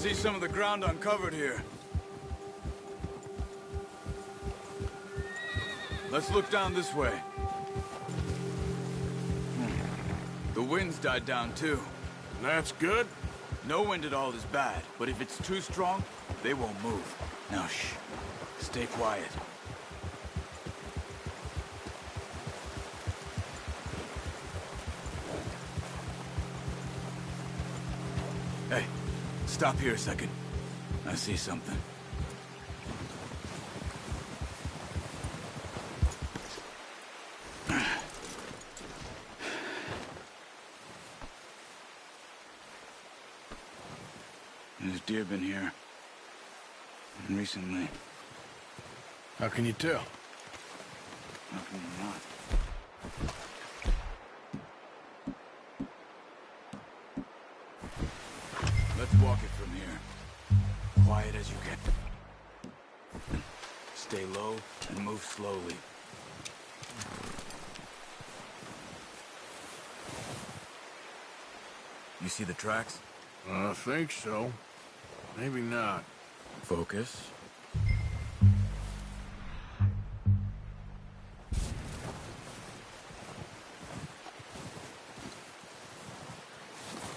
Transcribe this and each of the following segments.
see some of the ground uncovered here. Let's look down this way. The wind's died down too. That's good. No wind at all is bad, but if it's too strong, they won't move. Now shh. Stay quiet. Hey, stop here a second. I see something. There's deer been here. Recently. How can you tell? How can you not? Let's walk it from here. Quiet as you can. Stay low and move slowly. You see the tracks? I think so. Maybe not. Focus.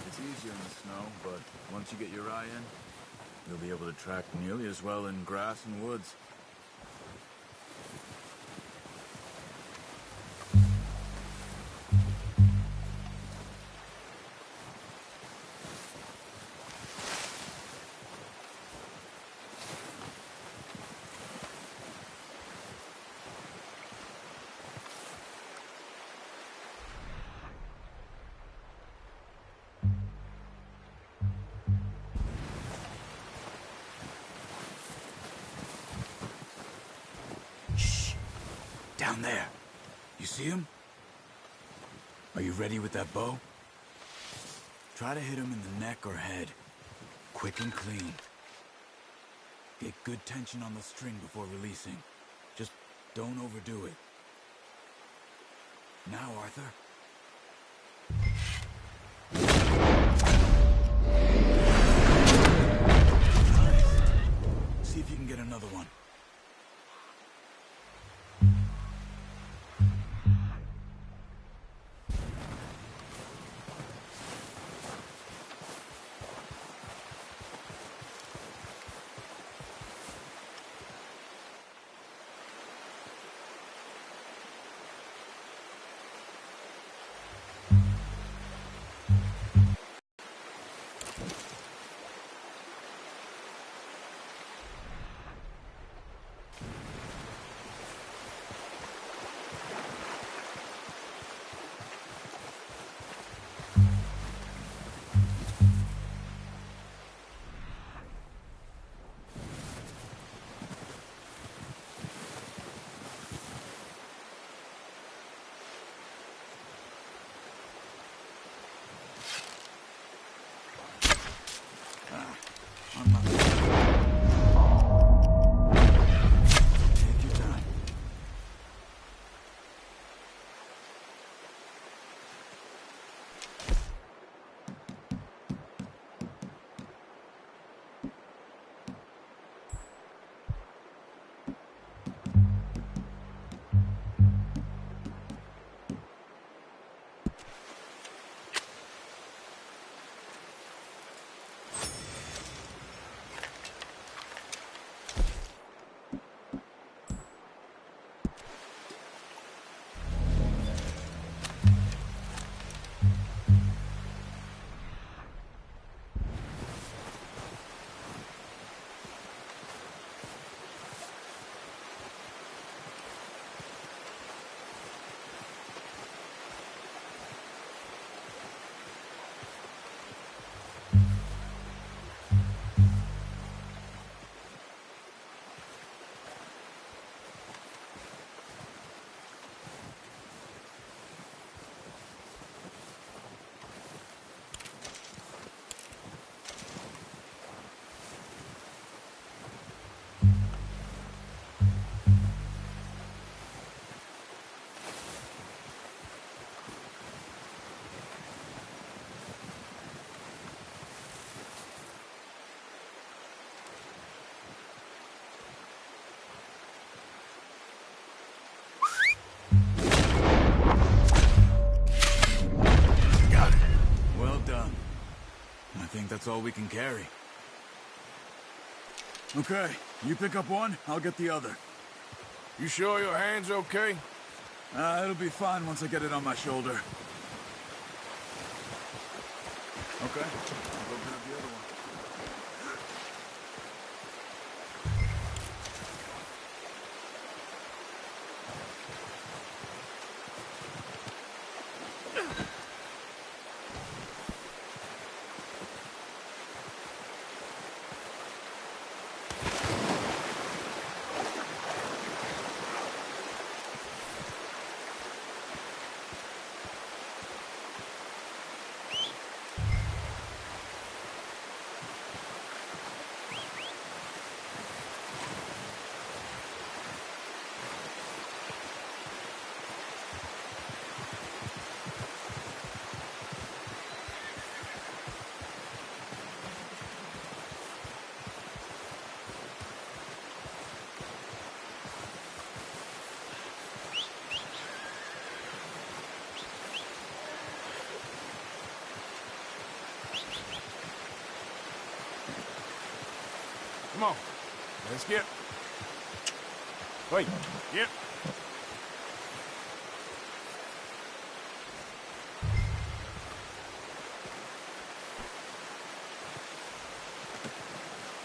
It's easier in the snow, but once you get your eye in, you'll be able to track nearly as well in grass and woods. Down there. You see him? Are you ready with that bow? Try to hit him in the neck or head. Quick and clean. Get good tension on the string before releasing. Just don't overdo it. Now, Arthur. Nice. See if you can get another one. think that's all we can carry. Okay, you pick up one, I'll get the other. You sure your hand's okay? It'll be fine once I get it on my shoulder. Okay, I'll go grab the other one. Come on. Let's get. Wait. Get.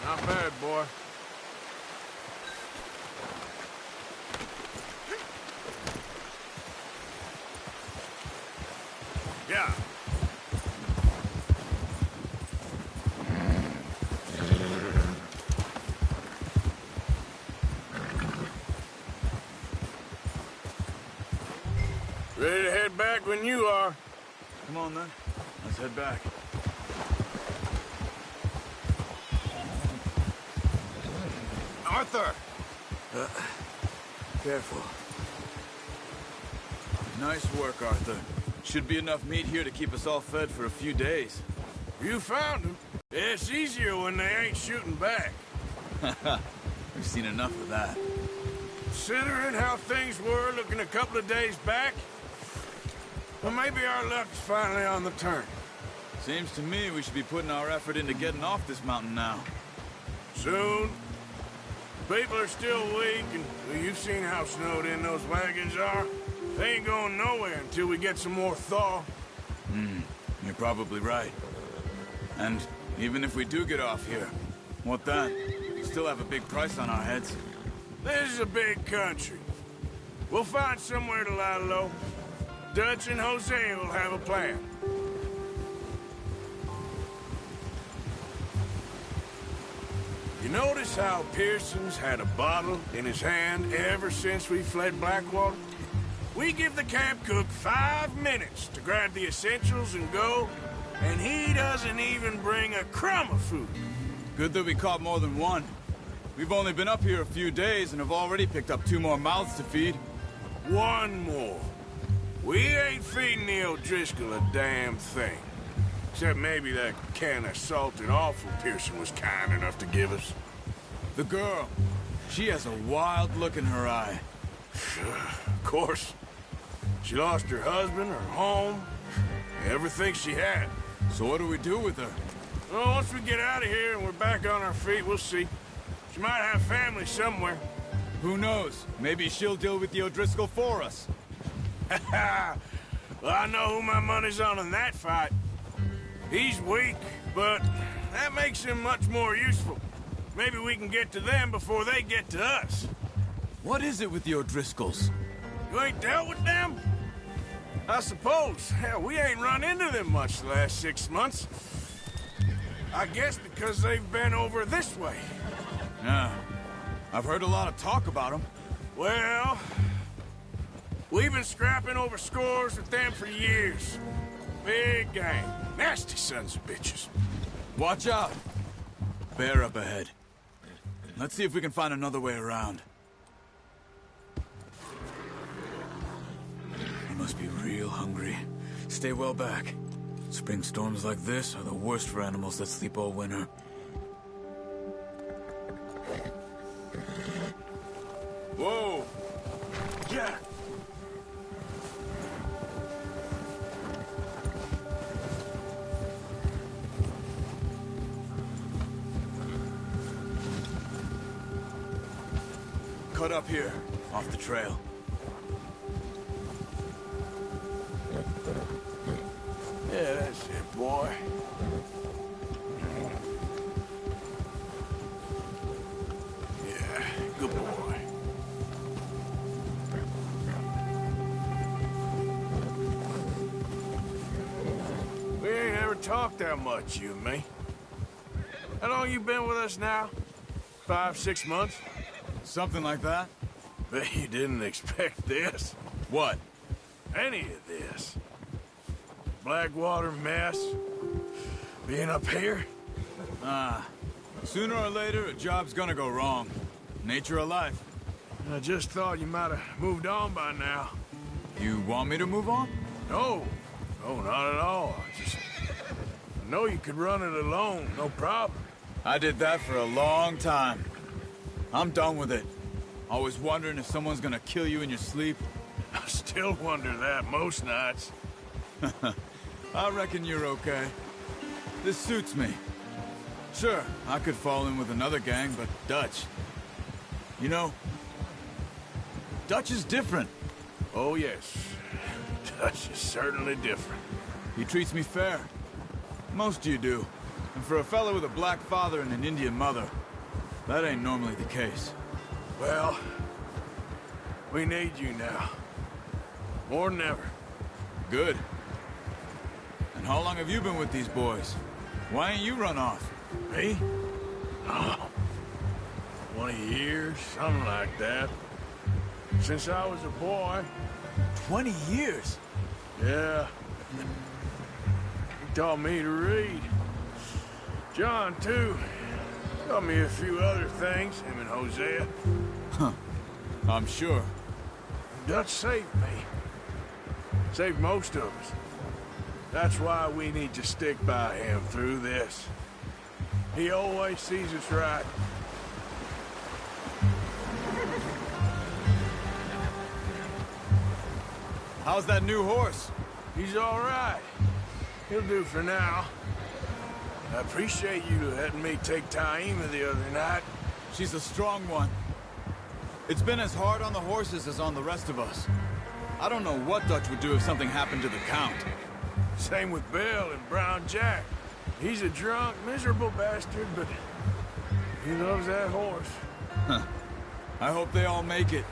Not bad, boy. Yeah. Ready to head back when you are. Come on then, let's head back. Arthur! Careful. Nice work, Arthur. Should be enough meat here to keep us all fed for a few days. You found him. It's easier when they ain't shooting back. We've seen enough of that. Considering how things were looking a couple of days back, well, maybe our luck's finally on the turn. Seems to me we should be putting our effort into getting off this mountain now. Soon. People are still weak, and well, you've seen how snowed in those wagons are. They ain't going nowhere until we get some more thaw. You're probably right. And even if we do get off here, what then? We still have a big price on our heads. This is a big country. We'll find somewhere to lie low. Dutch and Hosea will have a plan. You notice how Pearson's had a bottle in his hand ever since we fled Blackwater? We give the camp cook 5 minutes to grab the essentials and go, and he doesn't even bring a crumb of food. Good that we caught more than one. We've only been up here a few days and have already picked up 2 more mouths to feed. One more. We ain't feeding the O'Driscoll a damn thing. Except maybe that can of salted offal Pearson was kind enough to give us. The girl, she has a wild look in her eye. Of course. She lost her husband, her home, everything she had. So what do we do with her? Well, once we get out of here and we're back on our feet, we'll see. She might have family somewhere. Who knows? Maybe she'll deal with the O'Driscoll for us. Well, I know who my money's on in that fight. He's weak, but that makes him much more useful. Maybe we can get to them before they get to us. What is it with the O'Driscolls? You ain't dealt with them? I suppose. Hell, we ain't run into them much the last 6 months. I guess because they've been over this way. Yeah. I've heard a lot of talk about them. Well, we've been scrapping over scores with them for years. Big gang. Nasty sons of bitches. Watch out. Bear up ahead. Let's see if we can find another way around. He must be real hungry. Stay well back. Spring storms like this are the worst for animals that sleep all winter. Whoa! Yeah! cut up here, off the trail. Yeah, that's it, boy. Yeah, good boy. We ain't ever talked that much, you and me. How long you been with us now? 5, 6 months? Something like that? Bet you didn't expect this. What? Any of this. Blackwater mess. Being up here. Sooner or later, a job's gonna go wrong. Nature of life. I just thought you might have moved on by now. You want me to move on? No. No, not at all. I know you could run it alone, no problem. I did that for a long time. I'm done with it. Always wondering if someone's gonna kill you in your sleep. I still wonder that most nights. I reckon you're okay. This suits me. Sure, I could fall in with another gang, but Dutch... You know, Dutch is different. Oh, yes. Dutch is certainly different. He treats me fair. Most of you do. And for a fella with a black father and an Indian mother, that ain't normally the case. Well, we need you now. More than ever. Good. And how long have you been with these boys? Why ain't you run off? Me? Oh, 20 years, something like that. Since I was a boy. 20 years? Yeah. He taught me to read. John, too. Taught me a few other things, him and Hosea. I'm sure. Dutch saved me. Saved most of us. That's why we need to stick by him through this. He always sees us right. How's that new horse? He's all right. He'll do for now. I appreciate you letting me take Taima the other night. She's a strong one. It's been as hard on the horses as on the rest of us. I don't know what Dutch would do if something happened to the Count. Same with Bill and Brown Jack. He's a drunk, miserable bastard, but he loves that horse. I hope they all make it.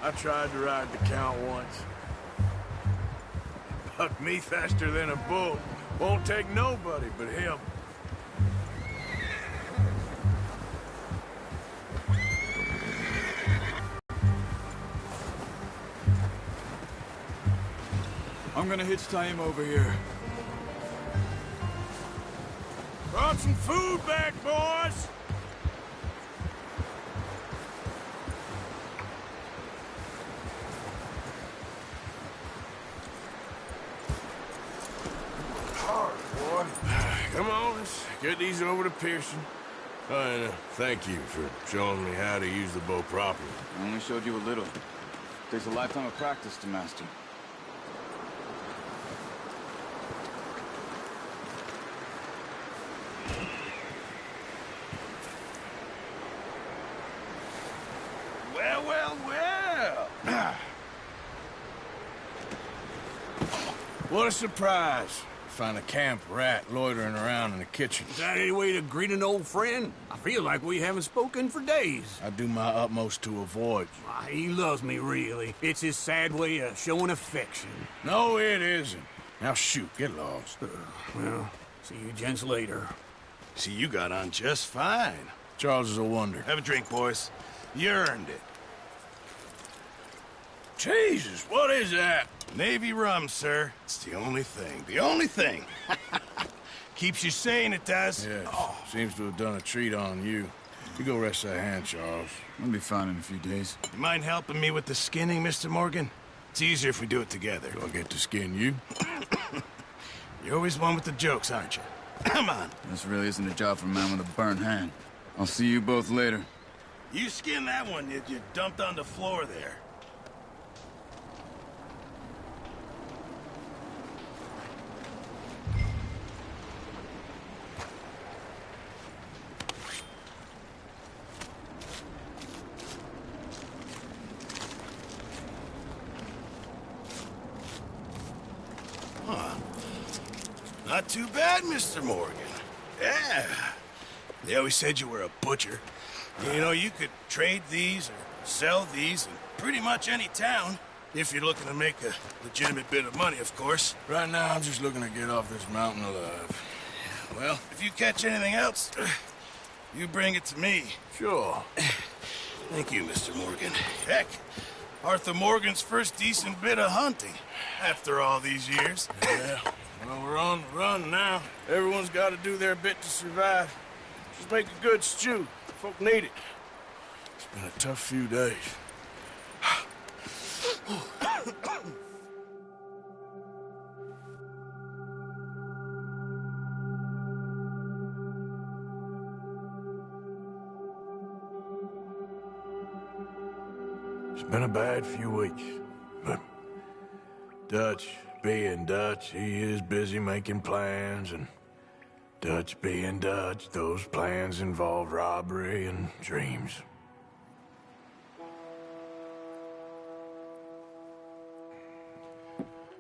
I tried to ride the Count once. Bucked me faster than a bull. Won't take nobody but him. I'm gonna hitch Taima over here. Brought some food back, boys! Hard, boy. Come on, let's get these over to Pearson. And thank you for showing me how to use the bow properly. I only showed you a little. Takes a lifetime of practice to master. Well, well, well! What a surprise. Find a camp rat loitering around in the kitchen. Is that any way to greet an old friend? I feel like we haven't spoken for days. I do my utmost to avoid you. Why, he loves me, really. It's his sad way of showing affection. No, it isn't. Now shoot, get lost. Well, see you gents later. See, you got on just fine. Charles is a wonder. Have a drink, boys. You earned it. Jesus, what is that? Navy rum, sir. It's the only thing. The only thing. Keeps you sane, it does. Yes, seems to have done a treat on you. You go rest that hand, Charles. I'll be fine in a few days. You mind helping me with the skinning, Mr. Morgan? It's easier if we do it together. Do I get to skin you? You're always one with the jokes, aren't you? Come on. This really isn't a job for a man with a burnt hand. I'll see you both later. You skin that one you dumped on the floor there. huh? Not too bad, Mr. Morgan. Yeah. They always said you were a butcher. You know, you could trade these or sell these in pretty much any town, if you're looking to make a legitimate bit of money, of course. Right now, I'm just looking to get off this mountain alive. Well, if you catch anything else, you bring it to me. Sure. Thank you, Mr. Morgan. Heck, Arthur Morgan's first decent bit of hunting after all these years. Yeah. Well, we're on the run now. Everyone's got to do their bit to survive. Just make a good stew. Folk need it. It's been a tough few days. It's been a bad few weeks, but Dutch being Dutch, he is busy making plans, and Dutch being Dutch, those plans involve robbery and dreams.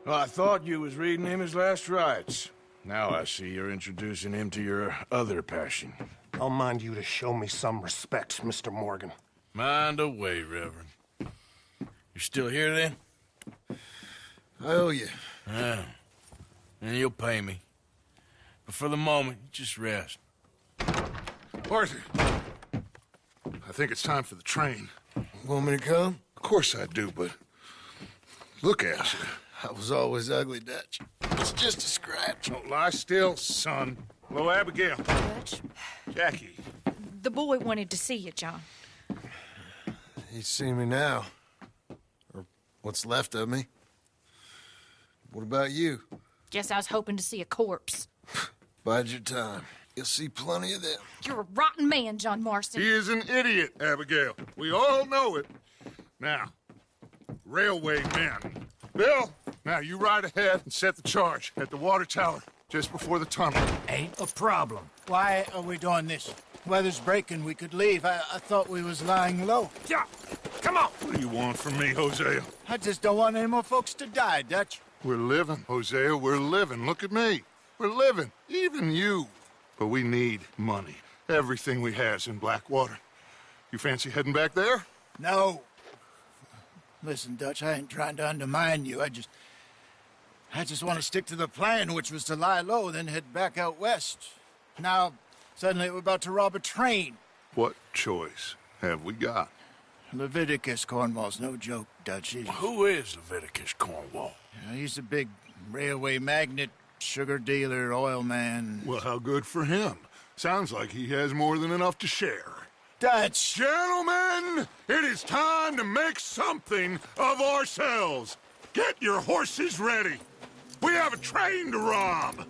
Well, I thought you was reading him his last rites. Now I see you're introducing him to your other passion. I'll mind you to show me some respect, Mr. Morgan. Mind away, Reverend. You still here, then? I owe you. Yeah. And you'll pay me. But for the moment, just rest. Arthur, I think it's time for the train. Want me to come? Of course I do, but look at you. I was always ugly, Dutch. It's just a scratch. Don't lie still, son. Hello, Abigail. Dutch, Jackie. the boy wanted to see you, John. He's seen me now. Or what's left of me. What about you? Guess I was hoping to see a corpse. Bide your time. You'll see plenty of them. You're a rotten man, John Marston. He is an idiot, Abigail. We all know it. Now, railway men. Bill, now you ride ahead and set the charge at the water tower just before the tunnel. Ain't a problem. Why are we doing this? Weather's breaking. We could leave. I thought we was lying low. Yeah, come on. What do you want from me, Hosea? I just don't want any more folks to die, Dutch. We're living, Hosea. We're living. Look at me. We're living. Even you. But we need money. Everything we has in Blackwater. You fancy heading back there? No. Listen, Dutch, I ain't trying to undermine you. I just want to stick to the plan, which was to lie low, then head back out west. Now, suddenly we're about to rob a train. What choice have we got? Leviticus Cornwall's no joke, Dutch. Who is Leviticus Cornwall? He's a big railway magnate, sugar dealer, oil man. Well, how good for him. Sounds like he has more than enough to share. Dutch! Gentlemen, it is time to make something of ourselves. Get your horses ready. We have a train to rob.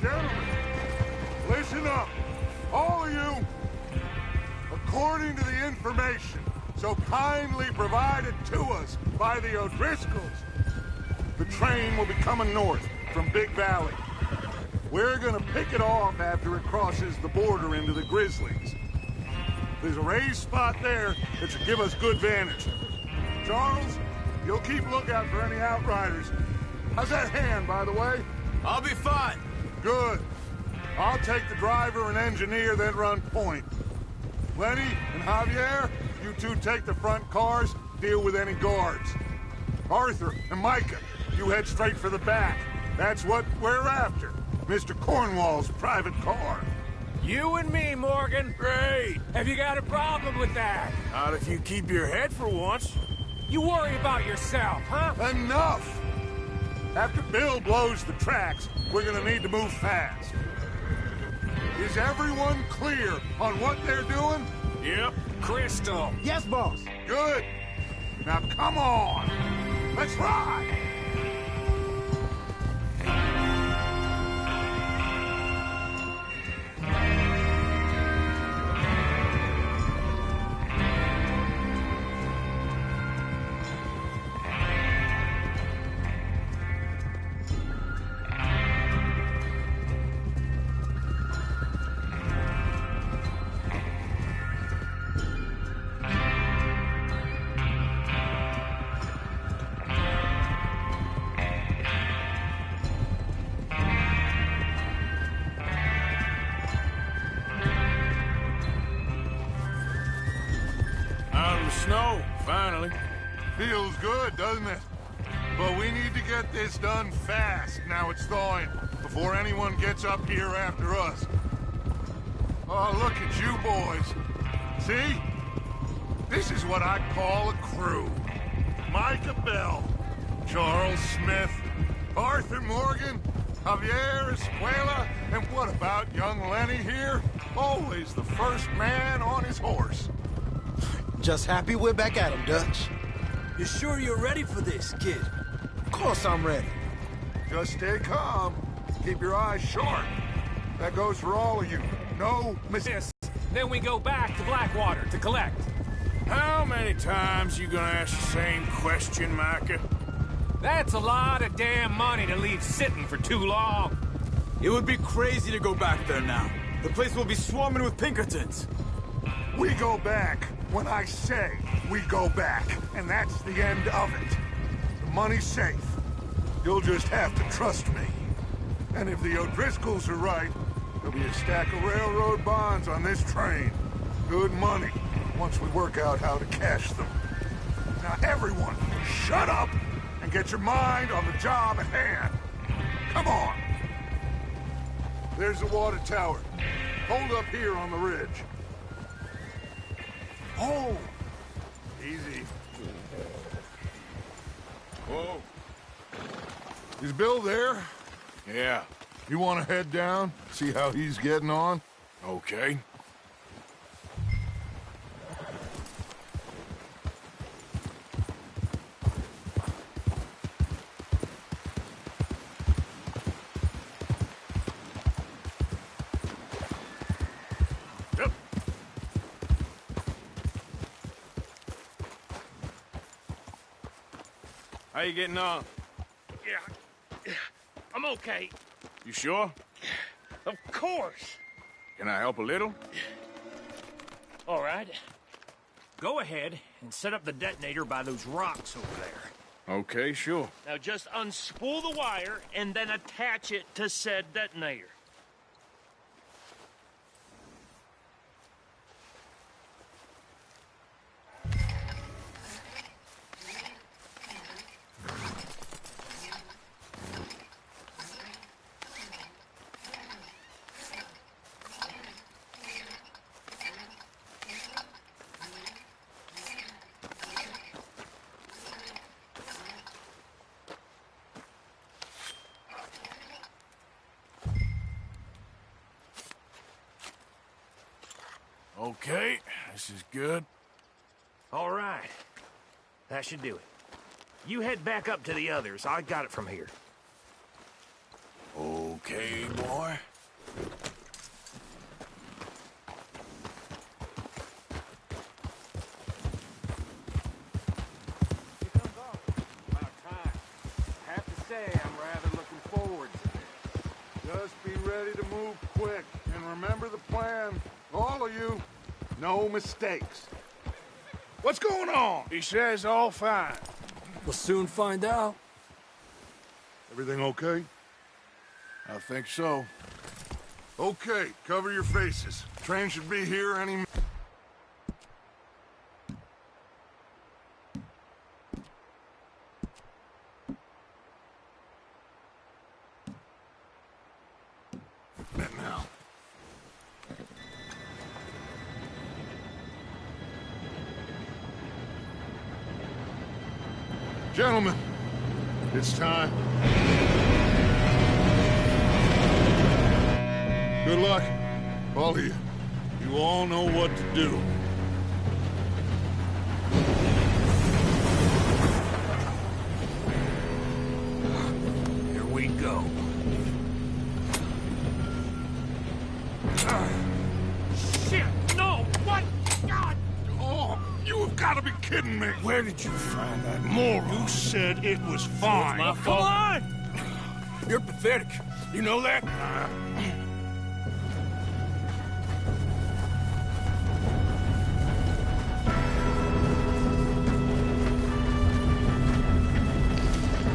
Gentlemen, listen up. All of you, according to the information so kindly provided to us by the O'Driscolls, the train will be coming north from Big Valley. We're gonna pick it off after it crosses the border into the Grizzlies. There's a raised spot there that should give us good vantage. Charles, you'll keep lookout for any outriders. How's that hand, by the way? I'll be fine. Good. I'll take the driver and engineer, then run point. Lenny and Javier, you two take the front cars, deal with any guards. Arthur and Micah, you head straight for the back. That's what we're after. Mr. Cornwall's private car. You and me, Morgan. Great. Have you got a problem with that? Not if you keep your head for once. You worry about yourself, huh? Enough! After Bill blows the tracks, we're gonna need to move fast. Is everyone clear on what they're doing? Yep. Crystal. Yes, boss. Good. Now come on. Let's ride. Snow, finally. Feels good, doesn't it? But we need to get this done fast, now it's thawing, before anyone gets up here after us. Oh, look at you boys. See? This is what I call a crew. Micah Bell, Charles Smith, Arthur Morgan, Javier Escuela, and what about young Lenny here? Always the first man on his horse. Just happy we're back at him, Dutch. You sure you're ready for this, kid? Of course I'm ready. Just stay calm. Keep your eyes sharp. That goes for all of you. No mistakes. Then we go back to Blackwater to collect. How many times you gonna ask the same question, Micah? That's a lot of damn money to leave sitting for too long. It would be crazy to go back there now. The place will be swarming with Pinkertons. We go back when I say we go back, and that's the end of it. The money's safe. You'll just have to trust me. And if the O'Driscolls are right, there'll be a stack of railroad bonds on this train. Good money, once we work out how to cash them. Now everyone, shut up and get your mind on the job at hand. Come on. There's the water tower. Hold up here on the ridge. Oh! Easy. Whoa. Is Bill there? Yeah. You want to head down, see how he's getting on? Okay. Yep. How you getting on? Yeah, I'm okay. You sure? Of course. Can I help a little? All right. Go ahead and set up the detonator by those rocks over there. Okay, sure. Now just unspool the wire and then attach it to said detonator. Okay, this is good. All right. That should do it. You head back up to the others. I got it from here. Okay, boy. About time. I have to say, I'm rather looking forward to this. Just be ready to move quick. And remember the plan. All of you. No mistakes. What's going on? He says all fine. We'll soon find out. Everything okay? I think so. Okay, cover your faces. Train should be here any minute. Now. Gentlemen, it's time. Good luck, all of you. You all know what to do. Here we go. Shit! No! What? God! Oh, you have got to be kidding me. Where did you find that moron? You said it was fine. My fault. Come on! You're pathetic. You know that?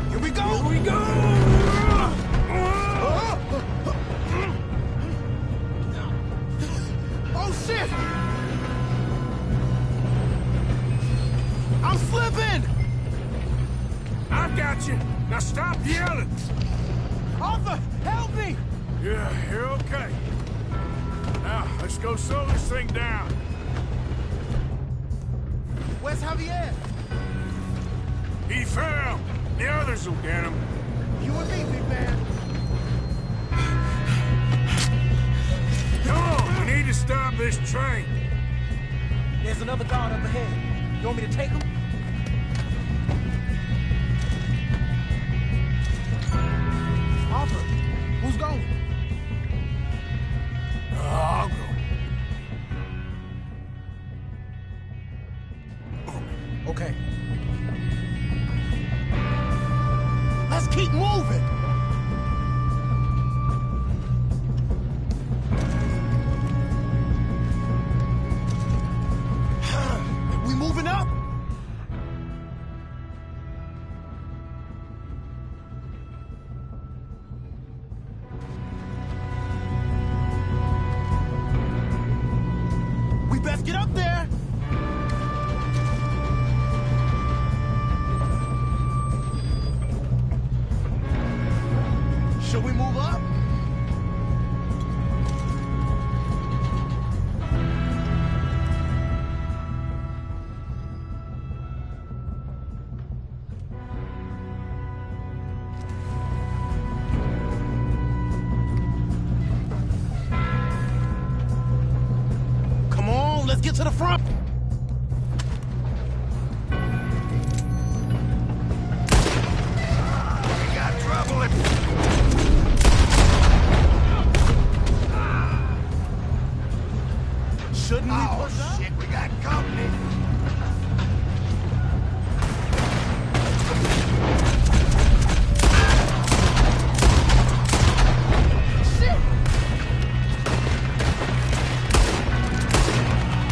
Here we go! Here we go! Oh, shit! I'm slipping! I've got you. Now stop yelling. Arthur, help me! Yeah, you're okay. Now, let's go slow this thing down. Where's Javier? He fell. The others will get him. You and me, big man. Come on, we need to stop this train. There's another guard up ahead. You want me to take him? Arthur, who's going? I'll go. Okay. Let's keep moving! We moving up? We best get up there! Should we move up? Come on, let's get to the front. We got trouble at... Shouldn't we Oh, push up? shit, we got company. Shit!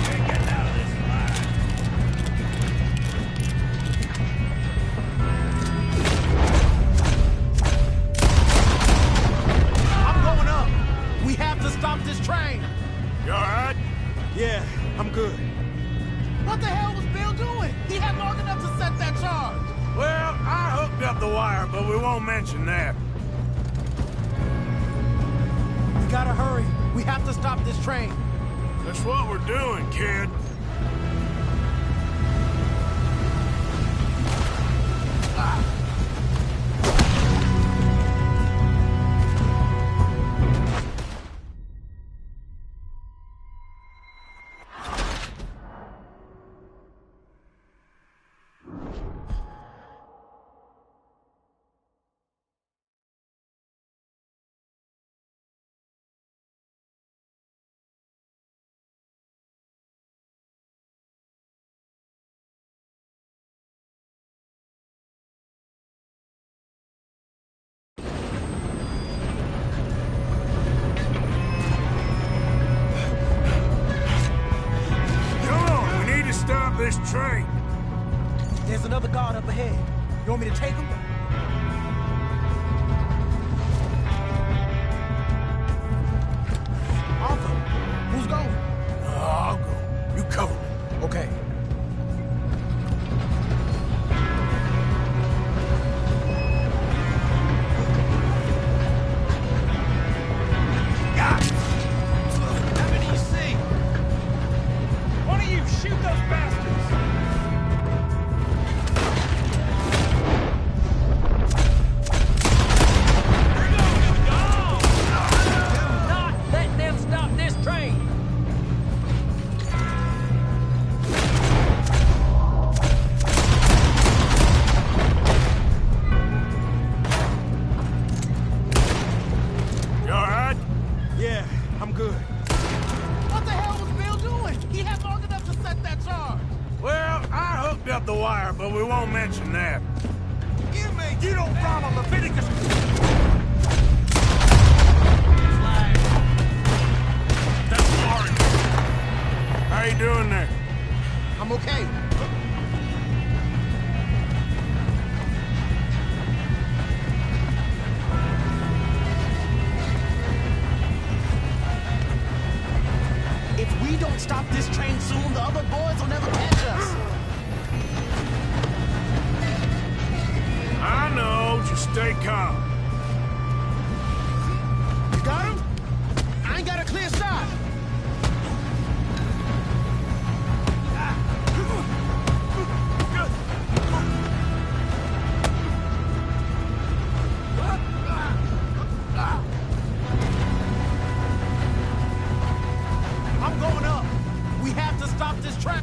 Ain't getting out of this alive. I'm going up. We have to stop this train. You all right? Yeah, I'm good. What the hell was Bill doing? He had long enough to set that charge. Well, I hooked up the wire, but we won't mention that. We gotta hurry. We have to stop this train. That's what we're doing, kid. this train? There's another guard up ahead. You want me to take him? Arthur, who's going? I'll go. You cover me. Okay. Up the wire, but we won't mention that. You don't follow Leviticus. That's Mark. How you doing there? I'm okay. If we don't stop this train soon, the other boys will never catch us. I know, just stay calm. You got him? I ain't got a clear shot. I'm going up. We have to stop this train.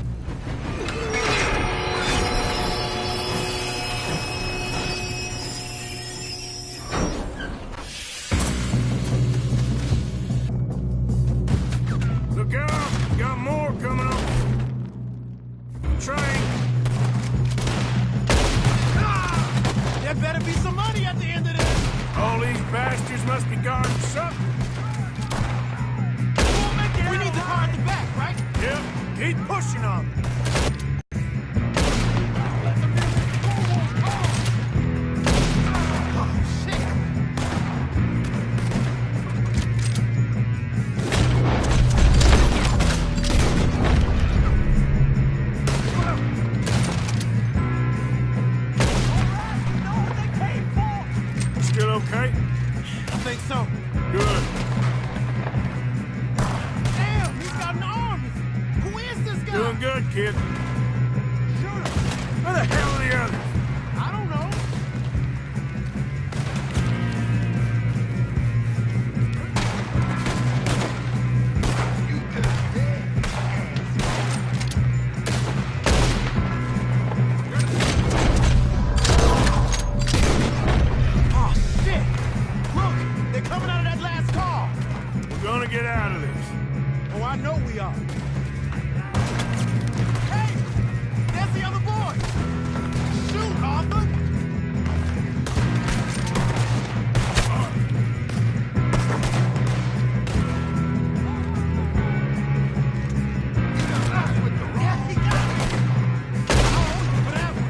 There better be some money at the end of this. All these bastards must be guarding something. We need the car at the back, right? Yep. Keep pushing on. Okay? I think so. Good. Damn, he's got an army. Who is this guy? Doing good, kid. Shoot him. Where the hell are the others? I don't know. Get out of this. Oh, I know we are. Hey! There's the other boy! Shoot, Arthur! Yeah, he got me! Oh, whatever.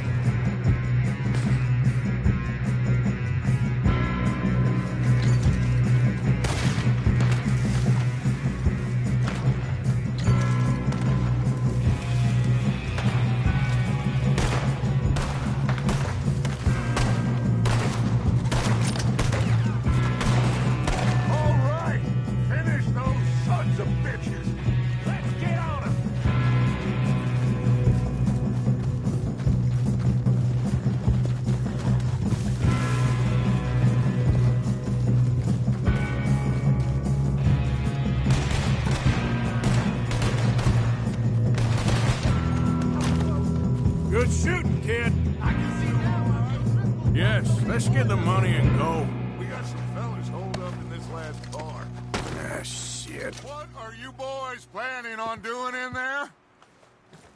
Good shooting, kid. I can see now. Yes, let's get the money and go. We got some fellas holed up in this last car. Ah, shit. What are you boys planning on doing in there?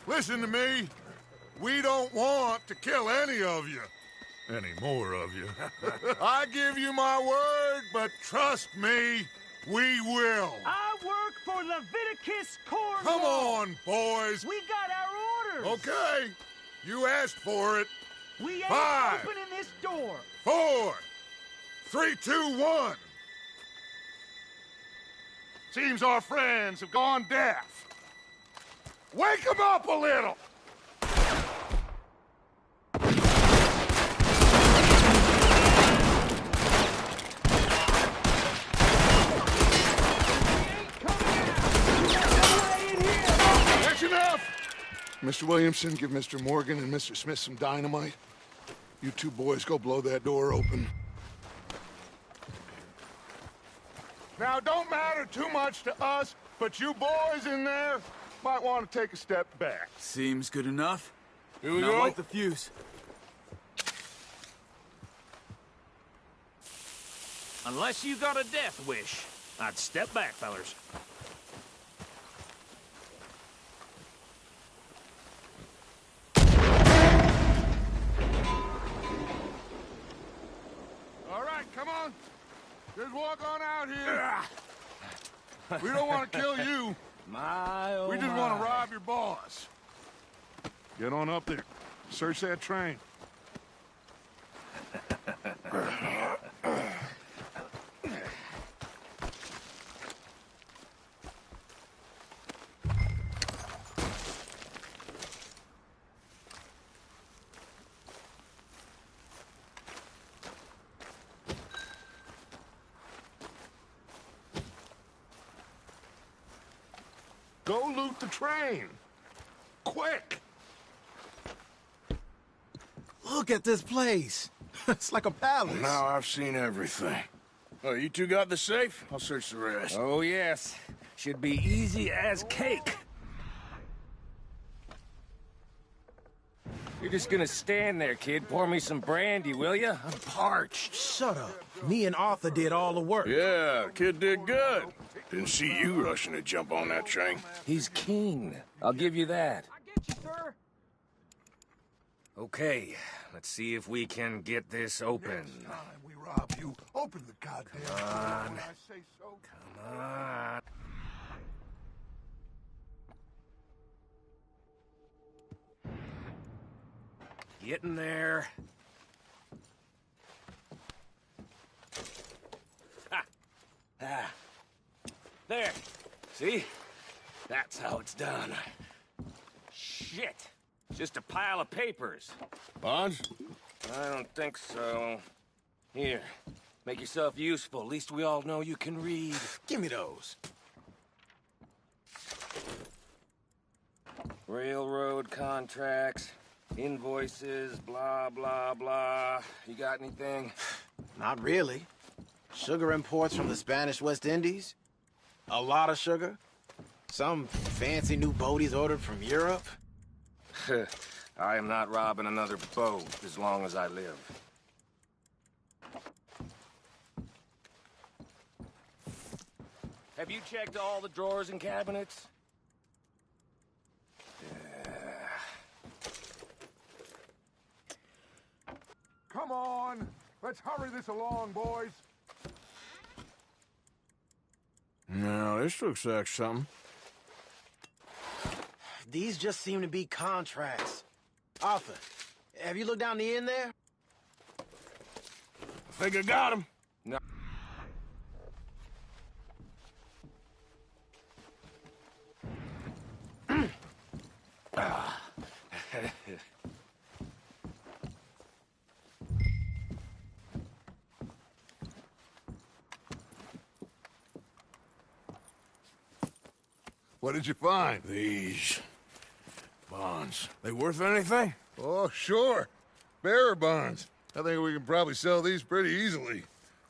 Listen to me. We don't want to kill any of you. Any more of you. I give you my word, but trust me, we will. I work for Leviticus Cornwall. Come on, boys. We got our orders. orders! Okay, you asked for it. We ain't 5, opening this door. 4, 3, 2, 1. Seems our friends have gone deaf. Wake them up a little! That's enough! Mr. Williamson, give Mr. Morgan and Mr. Smith some dynamite. You two boys go blow that door open. Now, don't matter too much to us, but you boys in there might want to take a step back. Seems good enough. Here we Not go. like the fuse. Unless you got a death wish, I'd step back, fellers. All right, come on. Just walk on out here. We don't want to kill you. My, oh We just want to rob your boss. Get on up there. Search that train. Go loot the train. Quick! Look at this place. It's like a palace. Now I've seen everything. Oh, you two got the safe? I'll search the rest. Oh, yes. Should be easy as cake. You're just gonna stand there, kid. Pour me some brandy, will ya? I'm parched. Shut up. Me and Arthur did all the work. Yeah, kid did good. Didn't see you rushing to jump on that train. He's keen. I'll give you that. I get you, sir. Okay, let's see if we can get this open. Next time we rob you, open the goddamn door when I say so. Come on. Getting there. Ha! Ah. There. See? That's how it's done. Shit. Just a pile of papers. Bonds? I don't think so. Here. Make yourself useful. At least we all know you can read. Give me those. Railroad contracts, invoices, blah, blah, blah. You got anything? Not really. Sugar imports from the Spanish West Indies. A lot of sugar. Some fancy new boat he's ordered from Europe. I am not robbing another boat as long as I live. Have you checked all the drawers and cabinets? Come on. Let's hurry this along, boys. No, this looks like something. These just seem to be contracts. Arthur, have you looked down the end there? I think I got him. No. What did you find? These bonds. They worth anything? Oh, sure. Bearer bonds. I think we can probably sell these pretty easily.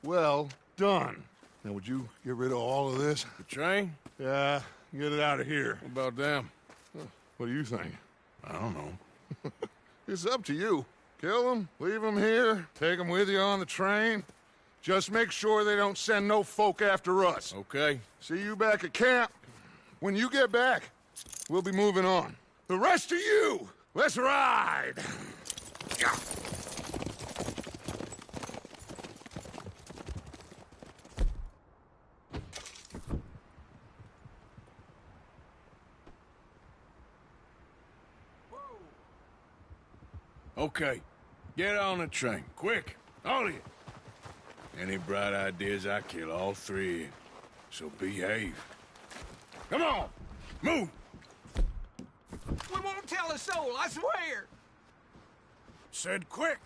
Well done. Now, would you get rid of all of this? The train? Yeah, get it out of here. What about them? What do you think? I don't know. It's up to you. Kill them, leave them here, take them with you on the train. Just make sure they don't send no folk after us. Okay. See you back at camp. When you get back, we'll be moving on. The rest of you, let's ride! Okay, get on the train, quick, all of you. Any bright ideas, I kill all three of you. So behave. Come on, move! We won't tell a soul, I swear! Said quick!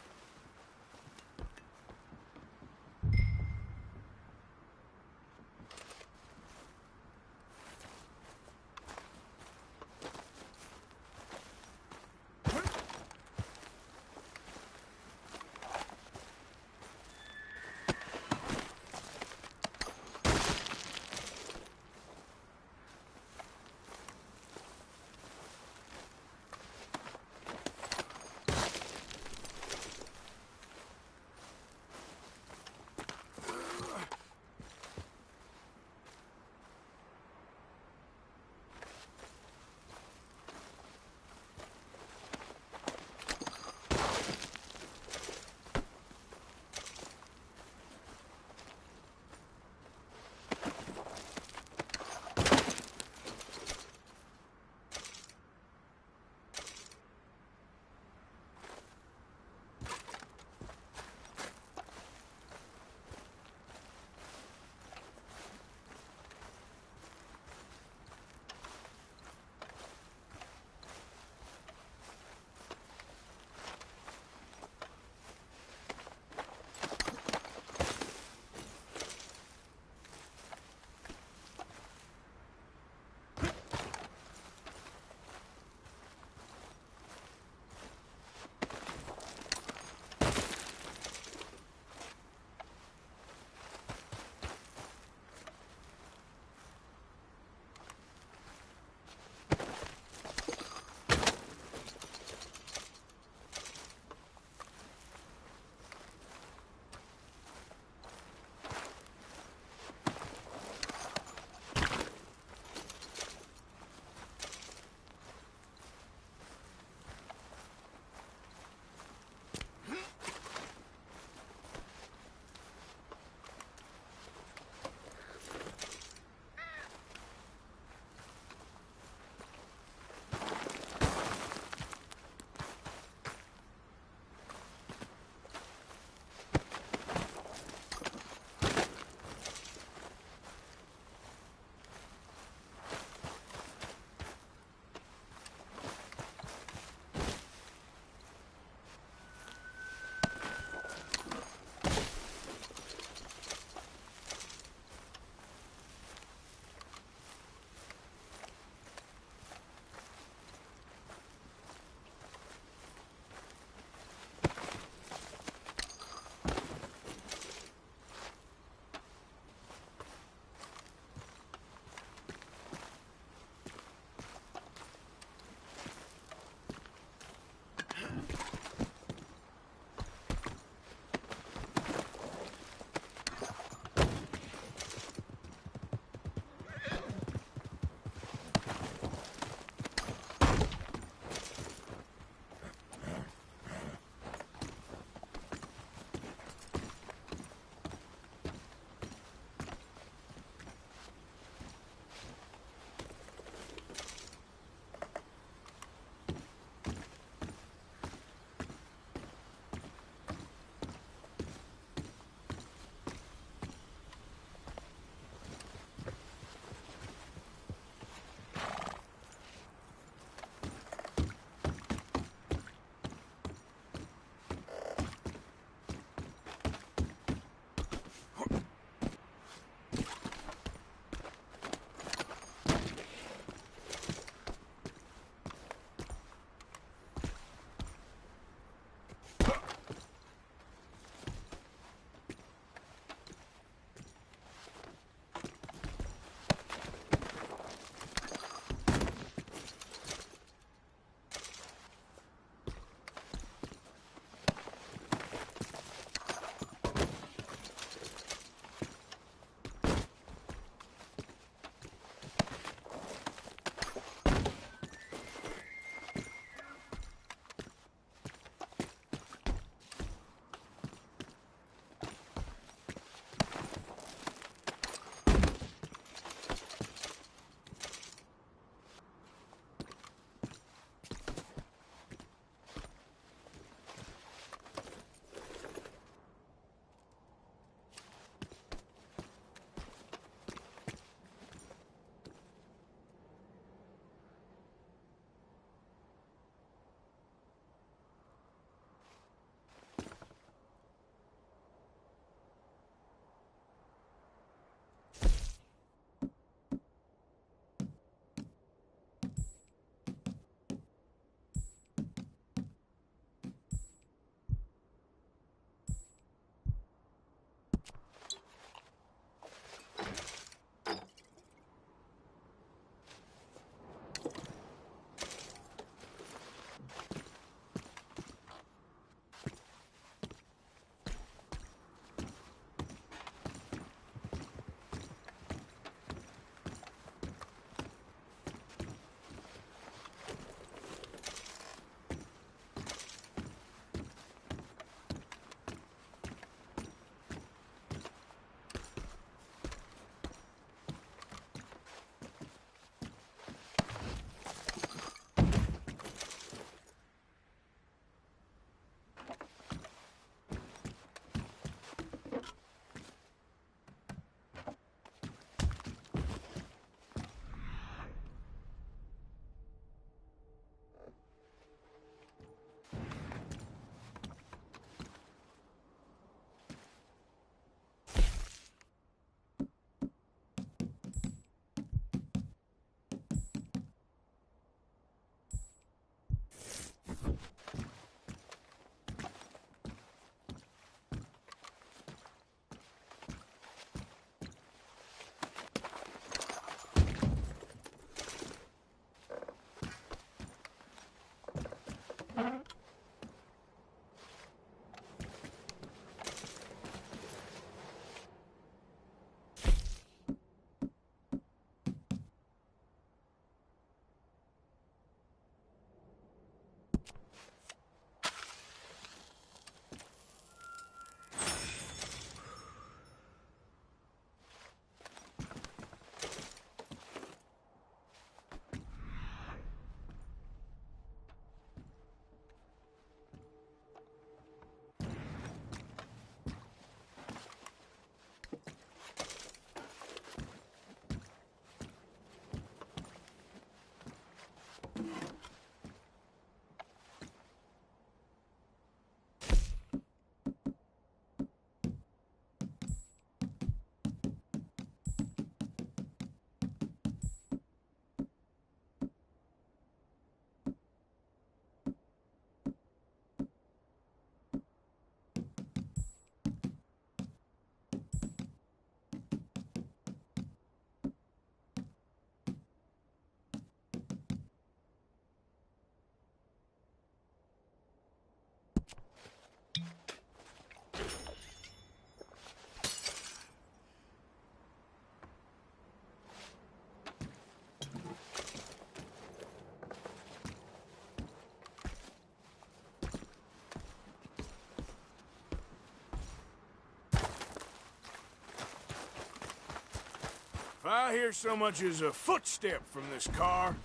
I hear so much as a footstep from this car,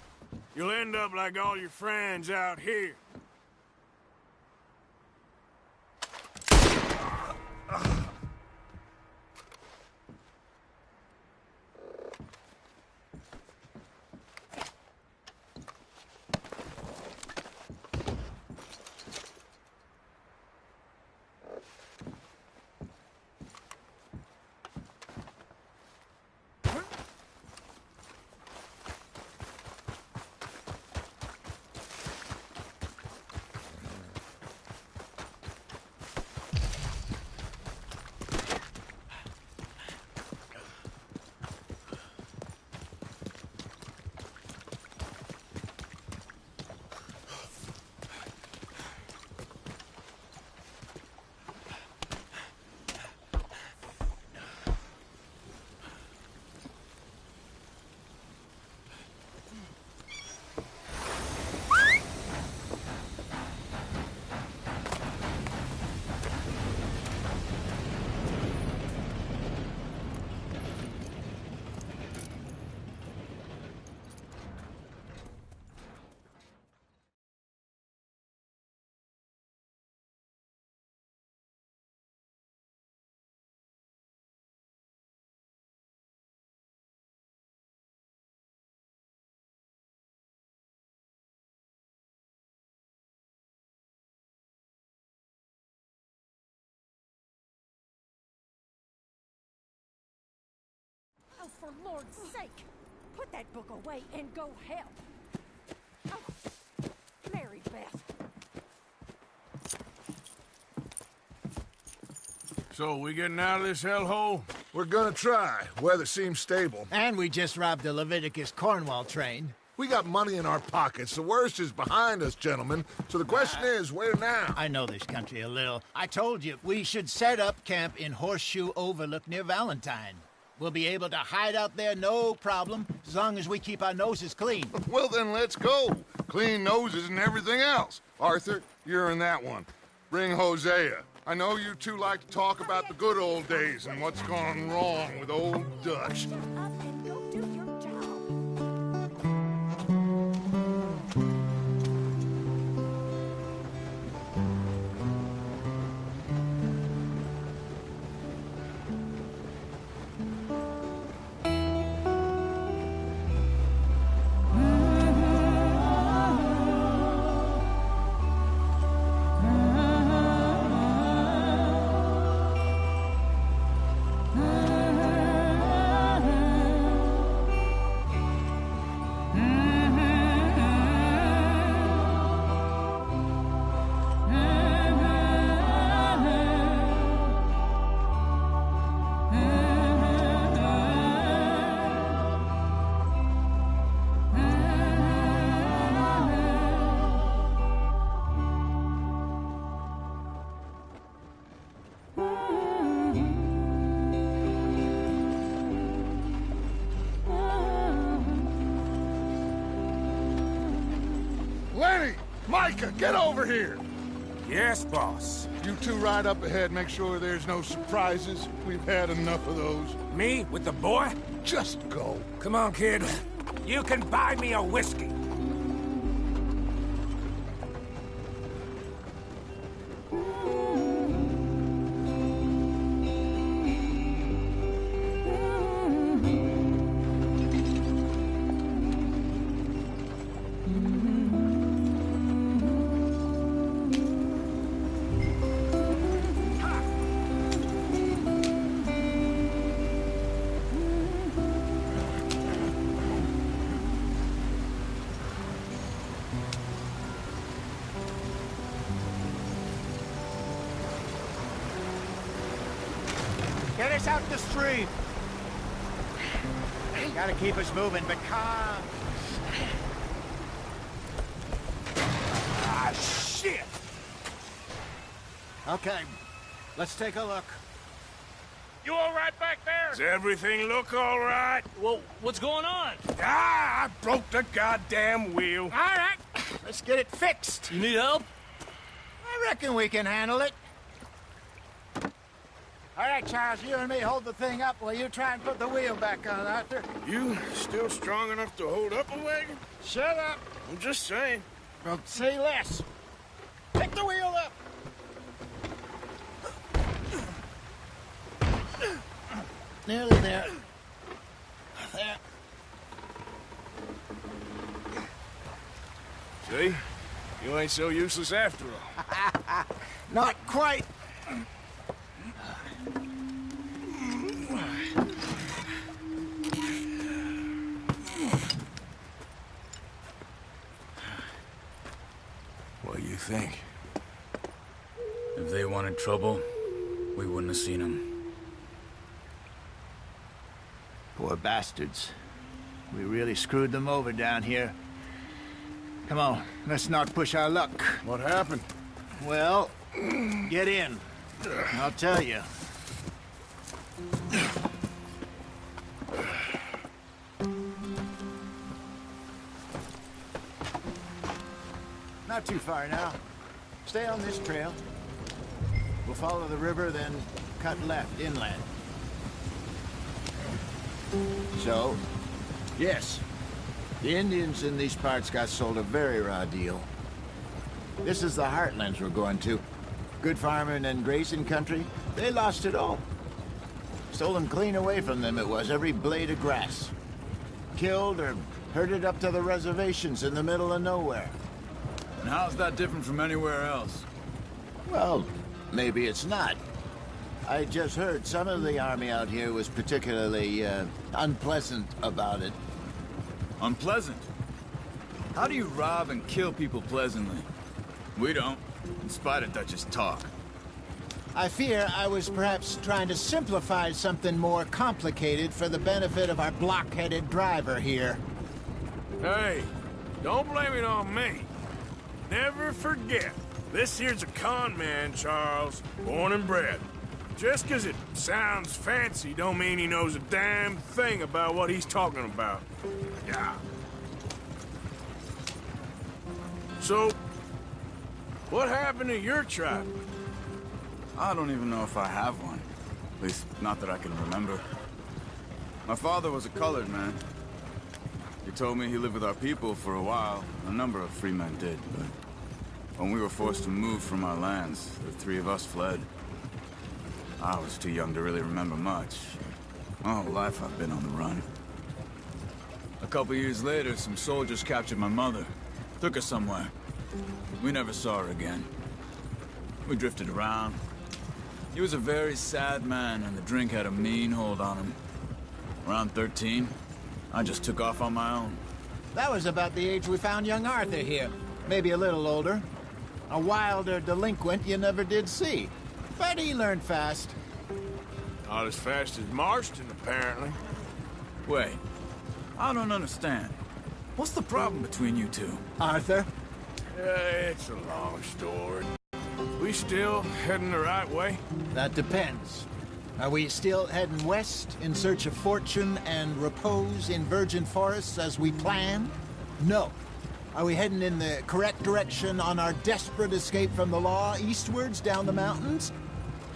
you'll end up like all your friends out here. Oh, for Lord's sake! Put that book away and go help! Oh, Mary Beth. So, we getting out of this hellhole? We're gonna try. Weather seems stable. And we just robbed the Leviticus Cornwall train. We got money in our pockets. The worst is behind us, gentlemen. So the question is, where now? I know this country a little. I told you, we should set up camp in Horseshoe Overlook near Valentine. We'll be able to hide out there no problem, as long as we keep our noses clean. Well, then let's go. Clean noses and everything else. Arthur, you're in that one. Bring Hosea. I know you two like to talk about the good old days and what's gone wrong with old Dutch. Shut up and go do your job. Lenny! Micah, get over here! Yes, boss. You two ride up ahead, make sure there's no surprises. We've had enough of those. Me with the boy? Just go. Come on, kid. You can buy me a whiskey. Get us out the street! Gotta keep us moving, but calm. Ah, shit! Okay, let's take a look. You all right back there? Does everything look all right? Well, what's going on? Ah, I broke the goddamn wheel. All right, let's get it fixed. You need help? I reckon we can handle it. All right, Charles, you and me hold the thing up while you try and put the wheel back on, Arthur. You still strong enough to hold up a wagon? Shut up. I'm just saying. Well, say less. Pick the wheel up. Nearly there. There. See? You ain't so useless after all. Not quite. What do you think? If they wanted trouble, we wouldn't have seen them. Poor bastards. We really screwed them over down here. Come on, let's not push our luck. What happened? Well, get in. I'll tell you. Not too far now. Stay on this trail. We'll follow the river, then cut left inland. So, yes, the Indians in these parts got sold a very raw deal. This is the heartlands we're going to. Good farming and grazing country, they lost it all. Stolen clean away from them it was, every blade of grass. Killed or herded up to the reservations in the middle of nowhere. And how's that different from anywhere else? Well, maybe it's not. I just heard some of the army out here was particularly, unpleasant about it. Unpleasant? How do you rob and kill people pleasantly? We don't, in spite of Dutch's talk. I fear I was perhaps trying to simplify something more complicated for the benefit of our block-headed driver here. Hey, don't blame it on me. Never forget, this here's a con man, Charles, born and bred. Just 'cause it sounds fancy don't mean he knows a damn thing about what he's talking about. Yeah. So, what happened to your tribe? I don't even know if I have one. At least, not that I can remember. My father was a colored man. He told me he lived with our people for a while. A number of free men did, but when we were forced to move from our lands, the three of us fled. I was too young to really remember much. My whole life I've been on the run. A couple years later, some soldiers captured my mother. Took her somewhere. We never saw her again. We drifted around. He was a very sad man, and the drink had a mean hold on him. Around 13, I just took off on my own. That was about the age we found young Arthur here. Maybe a little older. A wilder delinquent you never did see. But he learned fast. Not as fast as Marston, apparently. Wait, I don't understand. What's the problem between you two? Arthur? It's a long story. We still heading the right way? That depends. Are we still heading west in search of fortune and repose in virgin forests as we planned? No. Are we heading in the correct direction on our desperate escape from the law eastwards down the mountains?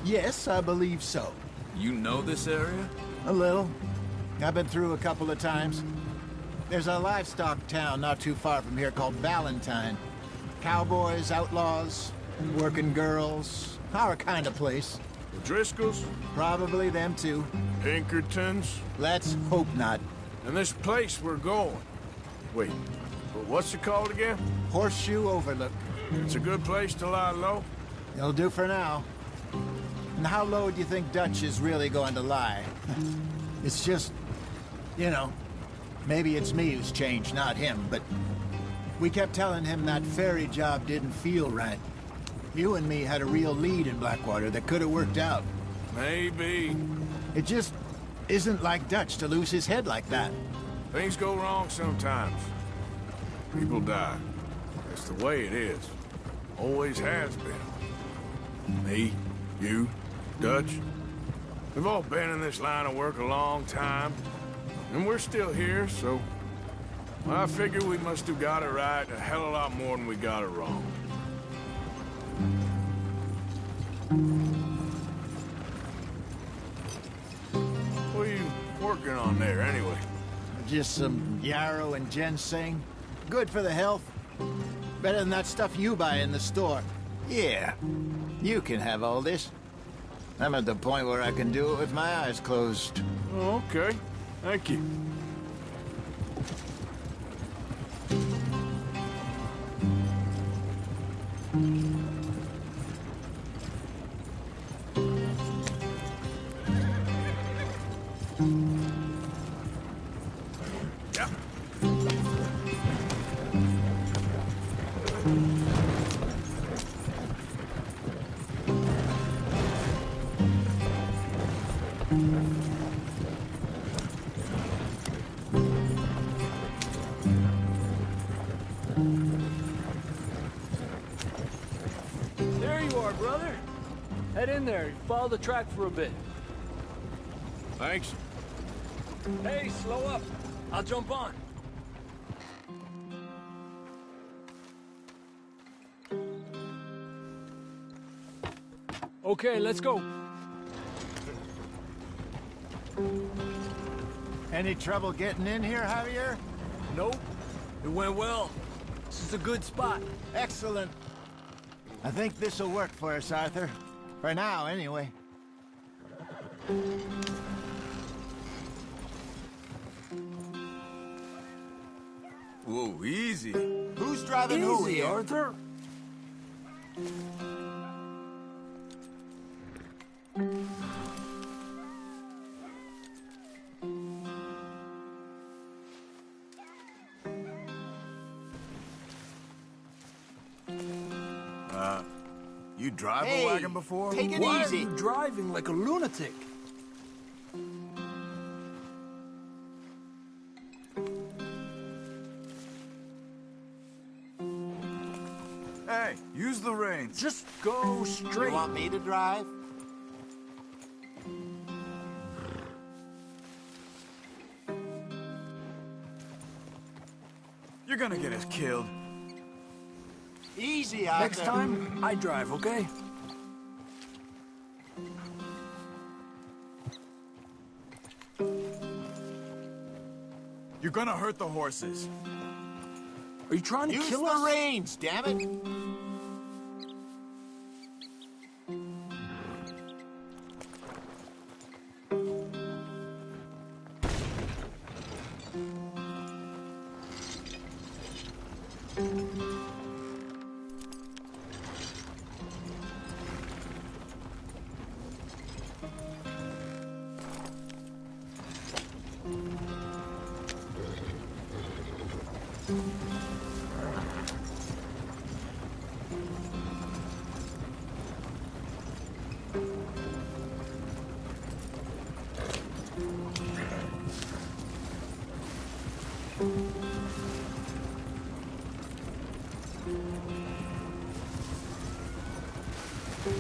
Yes, I believe so. You know this area? A little. I've been through a couple of times. There's a livestock town not too far from here called Valentine. Cowboys, outlaws, working girls. Our kind of place. The Driscolls? Probably them too. Pinkertons? Let's hope not. And this place we're going. Wait, but what's it called again? Horseshoe Overlook. It's a good place to lie low? It'll do for now. And how low do you think Dutch is really going to lie? It's just, you know, maybe it's me who's changed, not him, but we kept telling him that ferry job didn't feel right. You and me had a real lead in Blackwater that could have worked out. Maybe. It just isn't like Dutch to lose his head like that. Things go wrong sometimes. People die. That's the way it is. Always has been. Me, you, Dutch. We've all been in this line of work a long time. And we're still here, so... I figure we must have got it right a hell of a lot more than we got it wrong. working on there, anyway? Just some yarrow and ginseng. Good for the health. Better than that stuff you buy in the store. Yeah, you can have all this. I'm at the point where I can do it with my eyes closed. Oh, okay. Thank you. There you are, brother. Head in there. Follow the track for a bit. Thanks. Hey, slow up. I'll jump on. Okay, let's go. Any trouble getting in here, Javier? Nope. It went well. This is a good spot. Excellent. I think this'll work for us, Arthur. For now, anyway. Whoa, easy. Who's driving who Easy, here? Arthur. You drive Hey, a wagon before? take it Why easy. are you driving like a lunatic? Hey, use the reins. Just go straight. You want me to drive? You're gonna get us killed. Easy, Arthur. Next time, I drive, okay? You're gonna hurt the horses. Are you trying to Use kill the us? reins, damn it.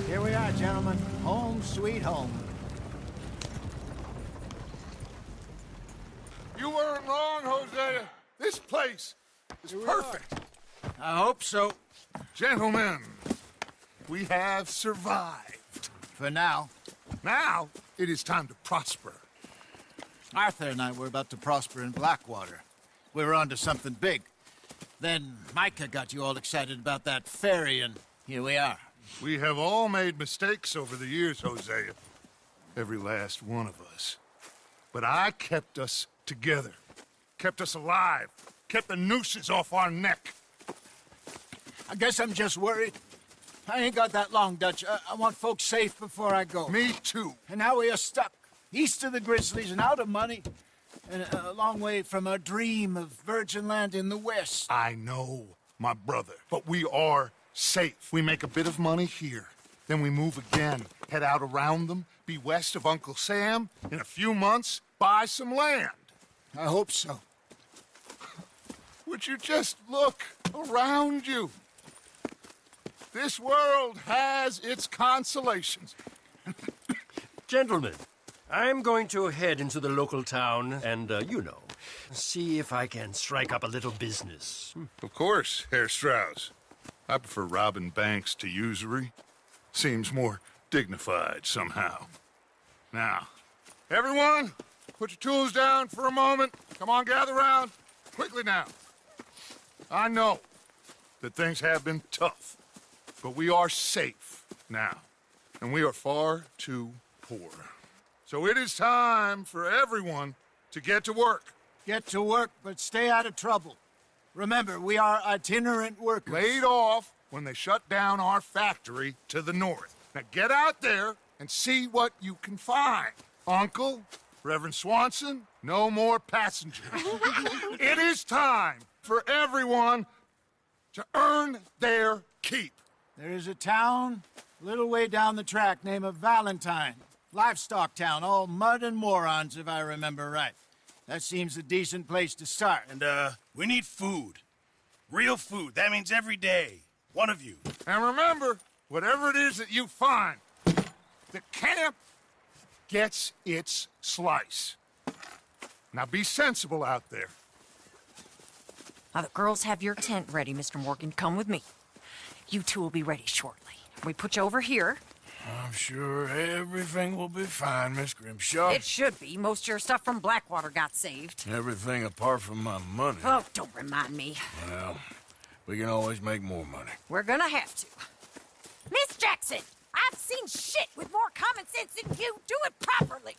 Here we are, gentlemen. Home sweet home. You weren't wrong, Hosea. This place is perfect. I hope so. Gentlemen, we have survived. For now. Now, it is time to prosper. Arthur and I were about to prosper in Blackwater. We were onto something big. Then Micah got you all excited about that ferry, and here we are. We have all made mistakes over the years, Hosea. Every last one of us. But I kept us together. Kept us alive. Kept the nooses off our neck. I guess I'm just worried. I ain't got that long, Dutch. I want folks safe before I go. Me too. And now we are stuck. East of the Grizzlies and out of money. And a long way from our dream of virgin land in the west. I know, my brother. But we are safe. We make a bit of money here. Then we move again. Head out around them. Be west of Uncle Sam. In a few months, buy some land. I hope so. Would you just look around you? This world has its consolations. Gentlemen, I'm going to head into the local town and, see if I can strike up a little business. Of course, Herr Strauss. I prefer robbing banks to usury. Seems more dignified somehow. Now, everyone, put your tools down for a moment. Come on, gather round. Quickly now. I know that things have been tough, but we are safe now, and we are far too poor. So it is time for everyone to get to work. Get to work, but stay out of trouble. Remember, we are itinerant workers. Laid off when they shut down our factory to the north. Now get out there and see what you can find. Uncle, Reverend Swanson, no more passengers. It is time for everyone to earn their keep. There is a town a little way down the track named Valentine. Livestock town, all mud and morons, if I remember right. That seems a decent place to start. And, we need food. Real food. That means every day. One of you. And remember, whatever it is that you find, the camp gets its slice. Now be sensible out there. Now the girls have your tent ready, Mr. Morgan. Come with me. You two will be ready shortly. We put you over here. I'm sure everything will be fine, Miss Grimshaw. It should be. Most of your stuff from Blackwater got saved. Everything apart from my money. Oh, don't remind me. Well, we can always make more money. We're gonna have to. Miss Jackson, I've seen shit with more common sense than you. Do it properly.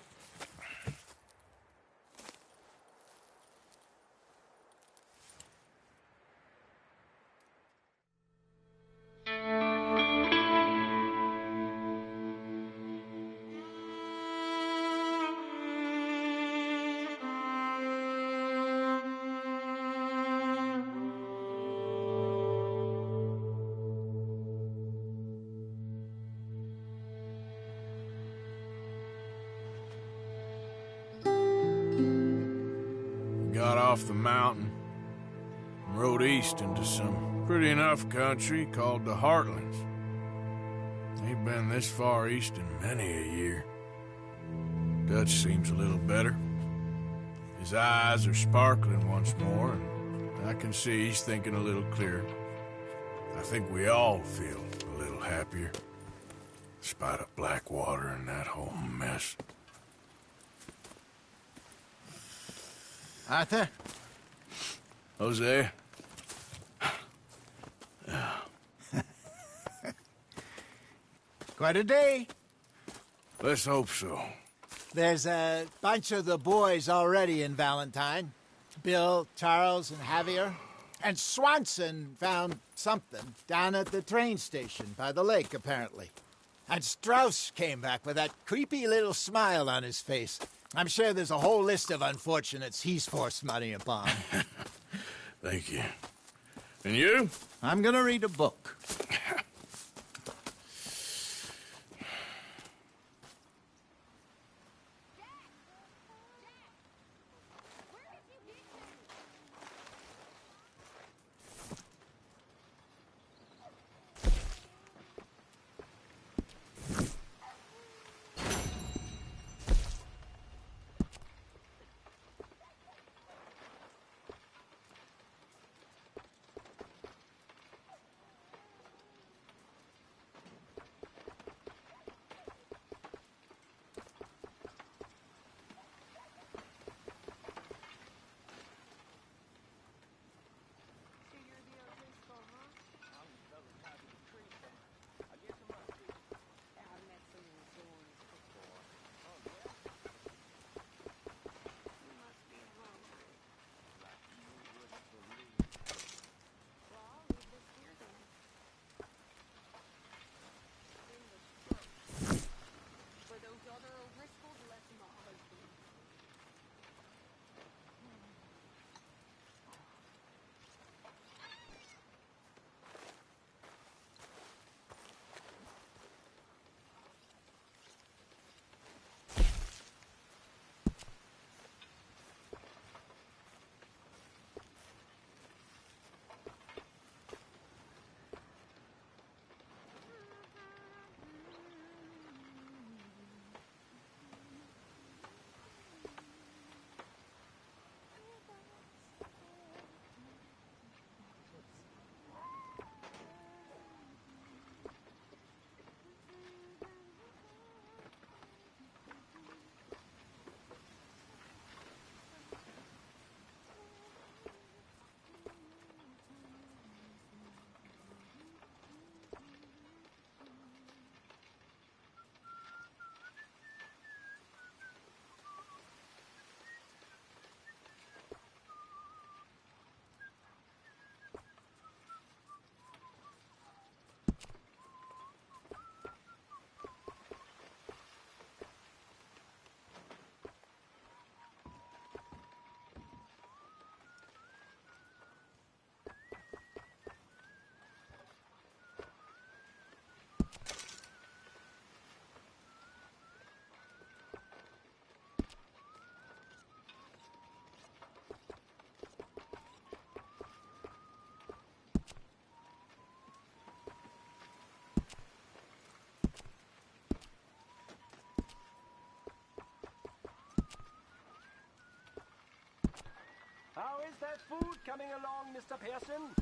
Got off the mountain and rode east into some pretty enough country called the Heartlands. Ain't been this far east in many a year. Dutch seems a little better. His eyes are sparkling once more, and I can see he's thinking a little clearer. I think we all feel a little happier, despite of Blackwater and that whole mess. Arthur? Hosea? Quite a day. Let's hope so. There's a bunch of the boys already in Valentine. Bill, Charles, and Javier. And Swanson found something down at the train station by the lake, apparently. And Strauss came back with that creepy little smile on his face. I'm sure there's a whole list of unfortunates he's forced money upon. Thank you. And you? I'm gonna read a book. How is that food coming along, Mr. Pearson?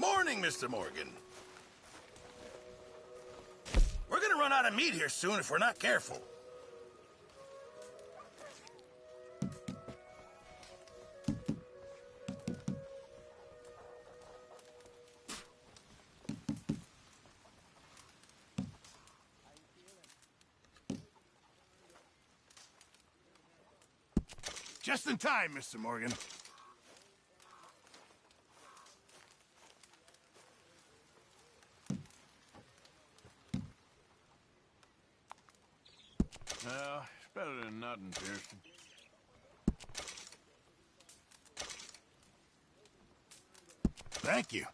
Morning, Mr. Morgan. We're gonna run out of meat here soon if we're not careful. Just in time, Mr. Morgan. Well, it's better than nothing, Pearson. Thank you.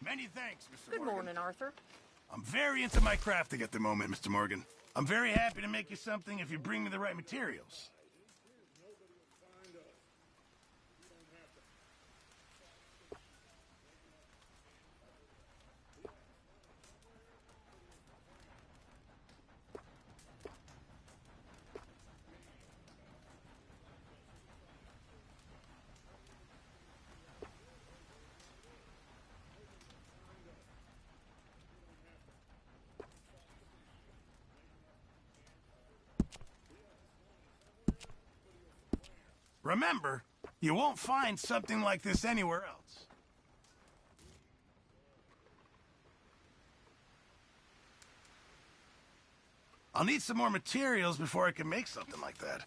Many thanks, Mr. Good Morgan. morning, Arthur. I'm very into my crafting at the moment, Mr. Morgan. I'm very happy to make you something if you bring me the right materials. Remember, you won't find something like this anywhere else. I'll need some more materials before I can make something like that.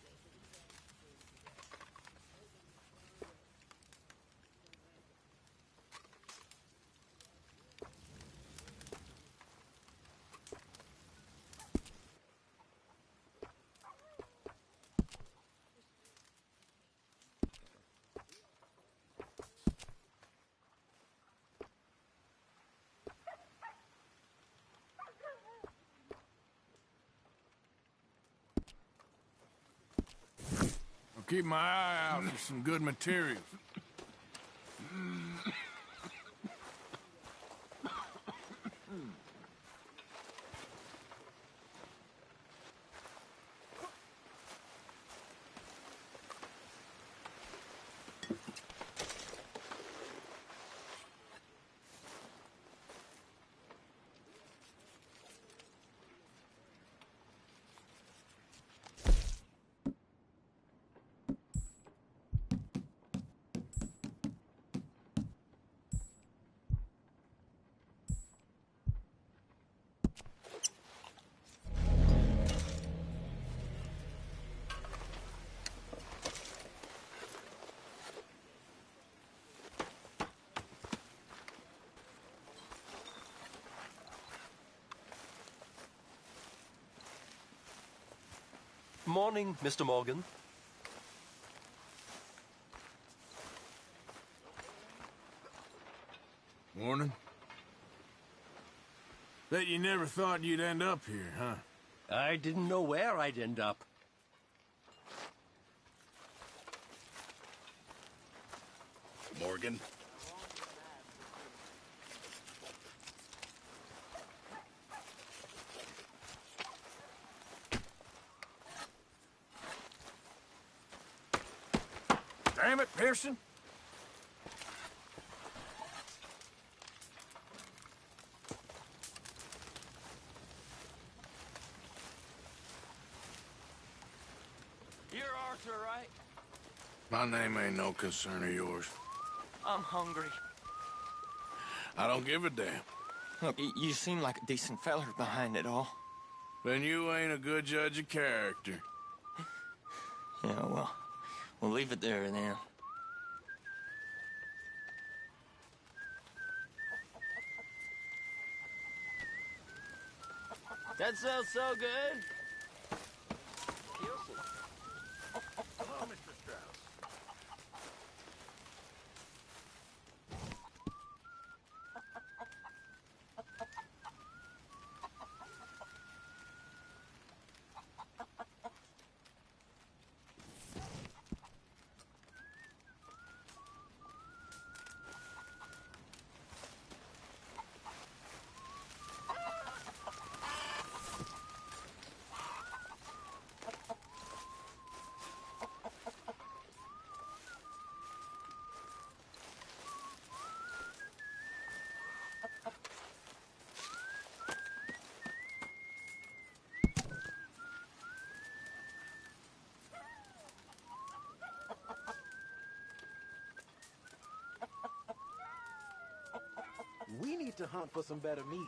I'll keep my eye out for some good materials. Morning, Mr. Morgan. Morning. Bet you never thought you'd end up here, huh? I didn't know where I'd end up. Morgan? Damn it, Pearson! You're Arthur, right? My name ain't no concern of yours. I'm hungry. I don't give a damn. Look, you seem like a decent feller behind it all. Then you ain't a good judge of character. Yeah, well, we'll leave it there then. That smells so good. Hello, Mr. Strauss. We need to hunt for some better meat.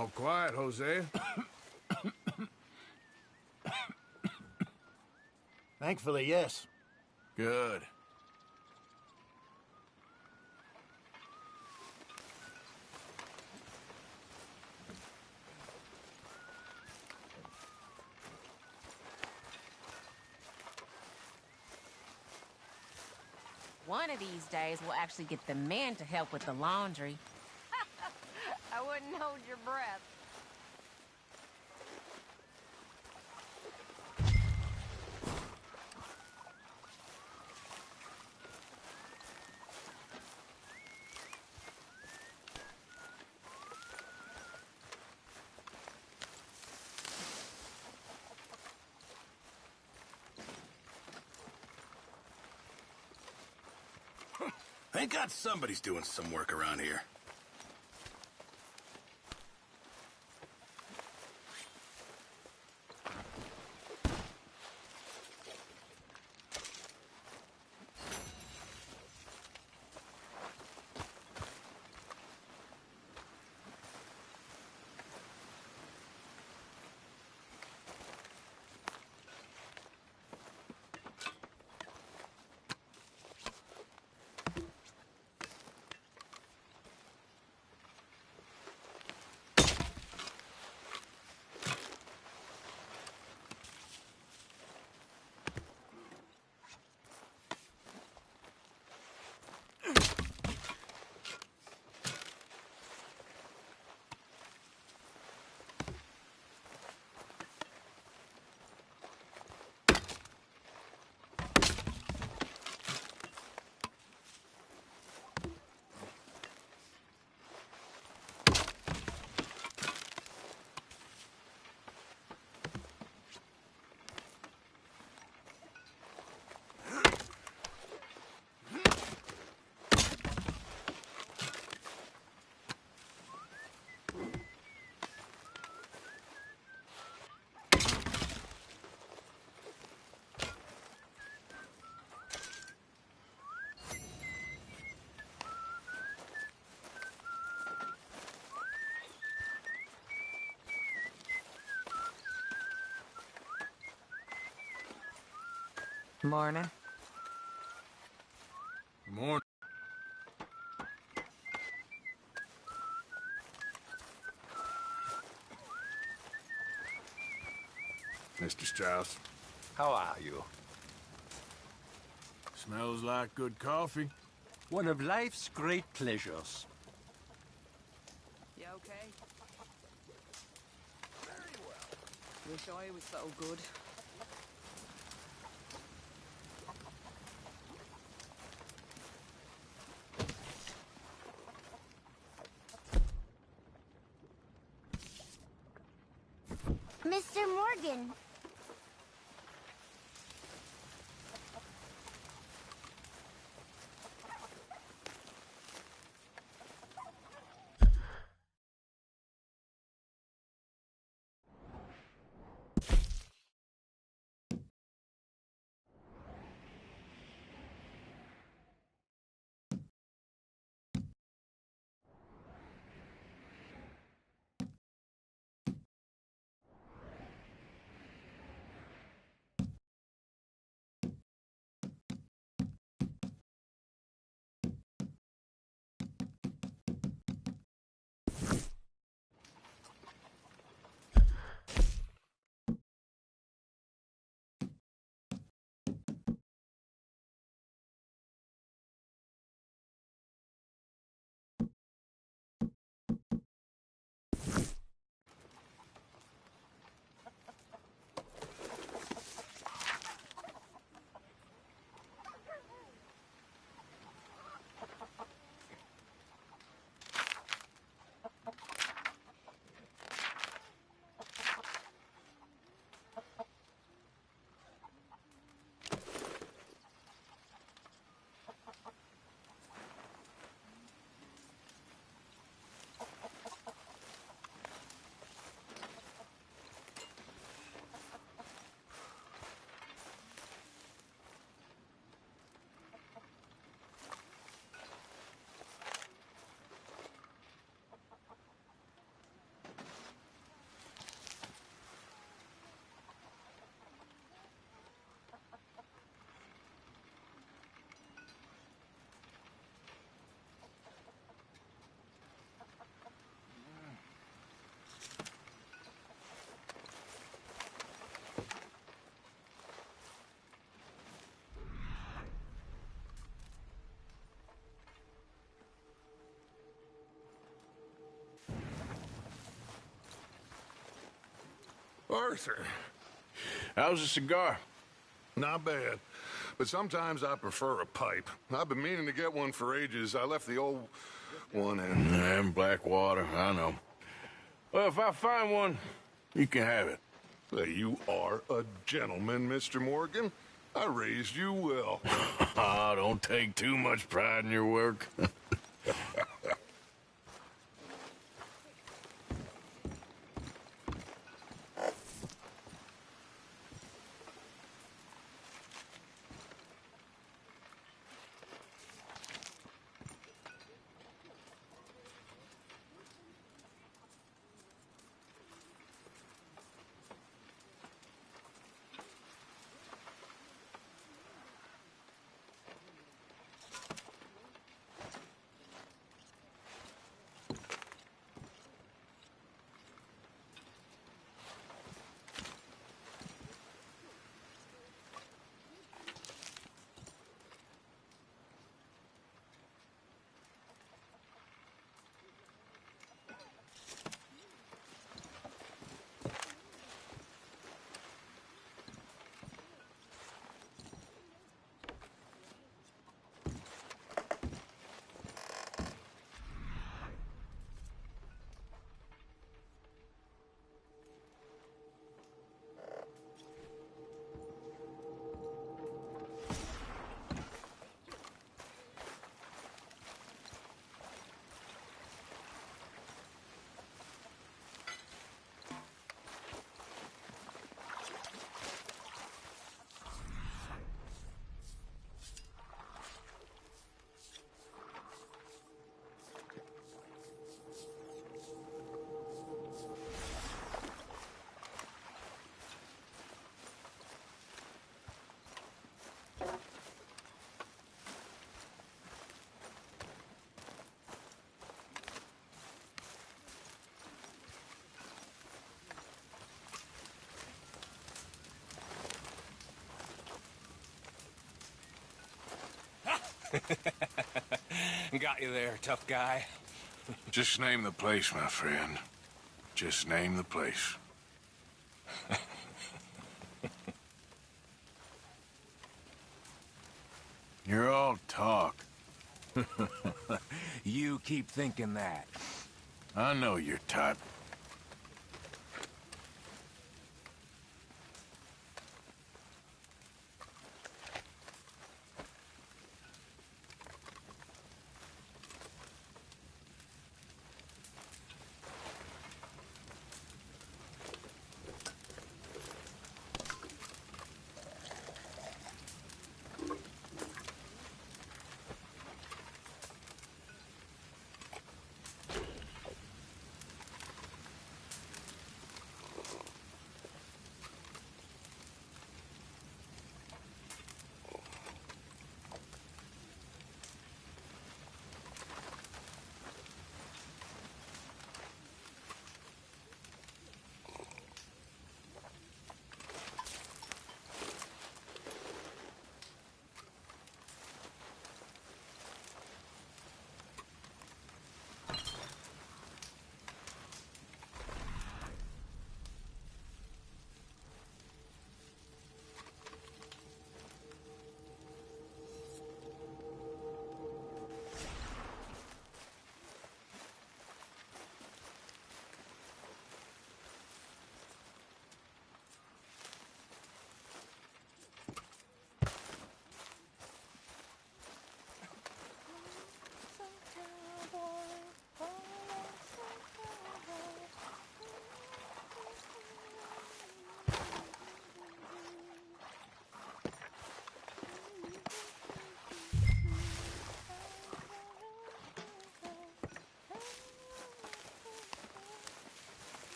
All quiet, Jose. Thankfully, yes. Good. One of these days, we'll actually get the men to help with the laundry. I wouldn't hold your breath. Thank God somebody's doing some work around here. Morning. Morning. Mr. Strauss. How are you? Smells like good coffee. One of life's great pleasures. You okay? Very well. Wish I was so good. Mr. Morgan. Arthur. How's the cigar? Not bad. But sometimes I prefer a pipe. I've been meaning to get one for ages. I left the old one in Blackwater, I know. Well, if I find one, you can have it. Hey, you are a gentleman, Mr. Morgan. I raised you well. Ah, don't take too much pride in your work. Got you there, tough guy. Just name the place, my friend. Just name the place. You're all talk. You keep thinking that. I know your type.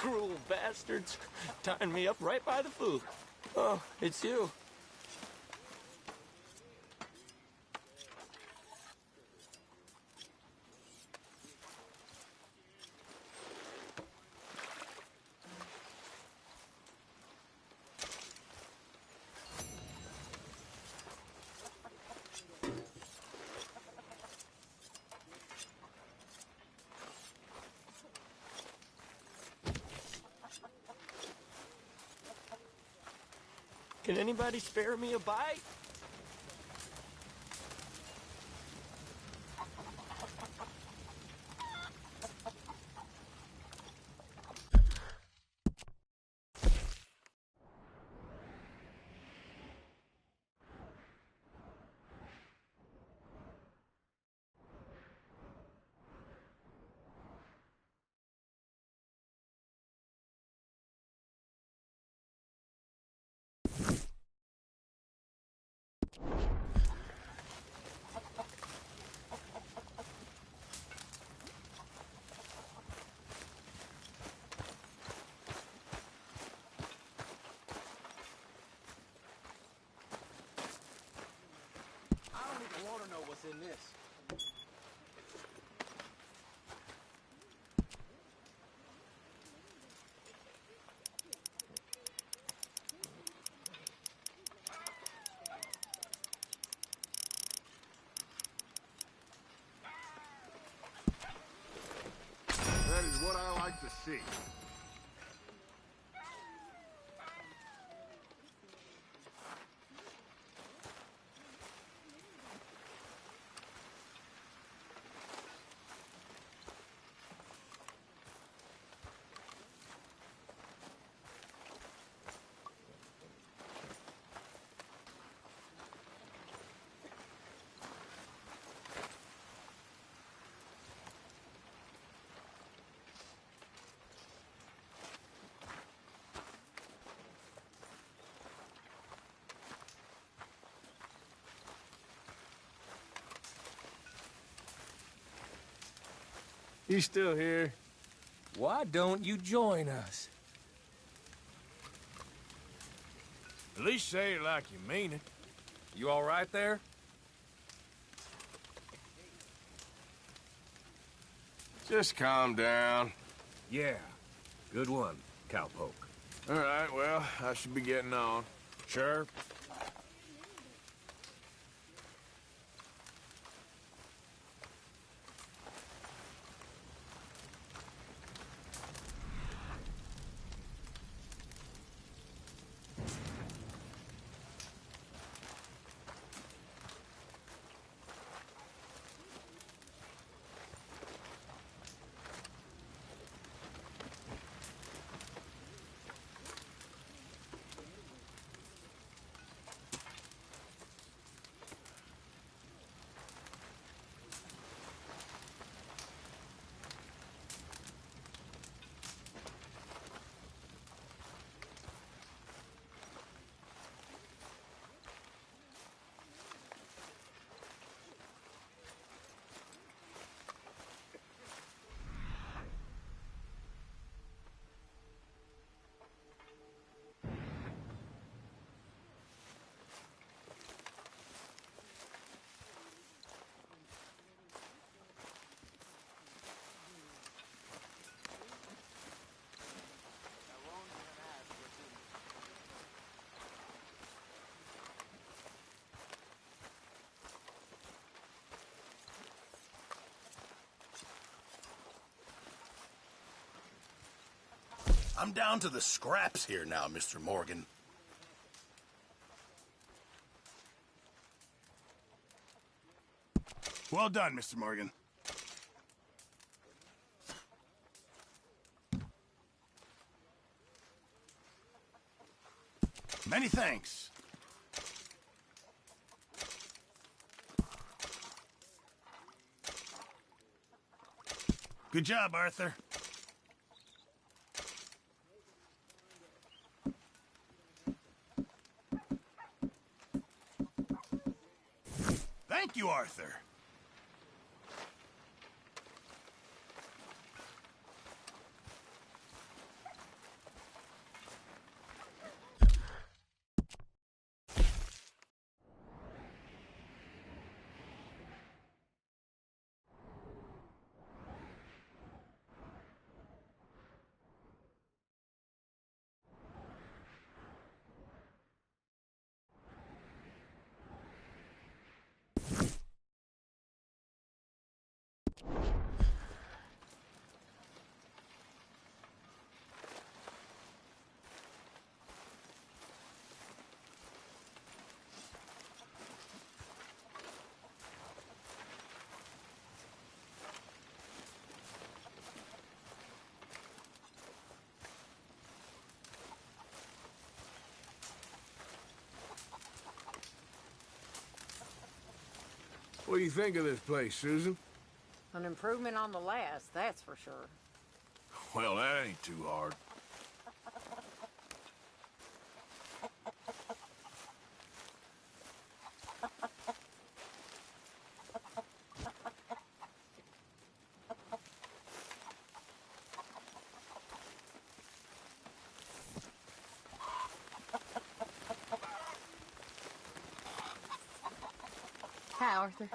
cruel bastards. Tying me up right by the food. Oh, it's you. Can anybody spare me a bite? I don't even want to know what's in this. That is what I like to see. You still here? Why don't you join us? At least say it like you mean it. You all right there? Just calm down. Yeah. Good one, cowpoke. All right, well, I should be getting on. Sure. I'm down to the scraps here now, Mr. Morgan. Well done, Mr. Morgan. Many thanks. Good job, Arthur. Thank you, Arthur. What do you think of this place, Susan? An improvement on the last, that's for sure. Well, that ain't too hard. Hi, Arthur.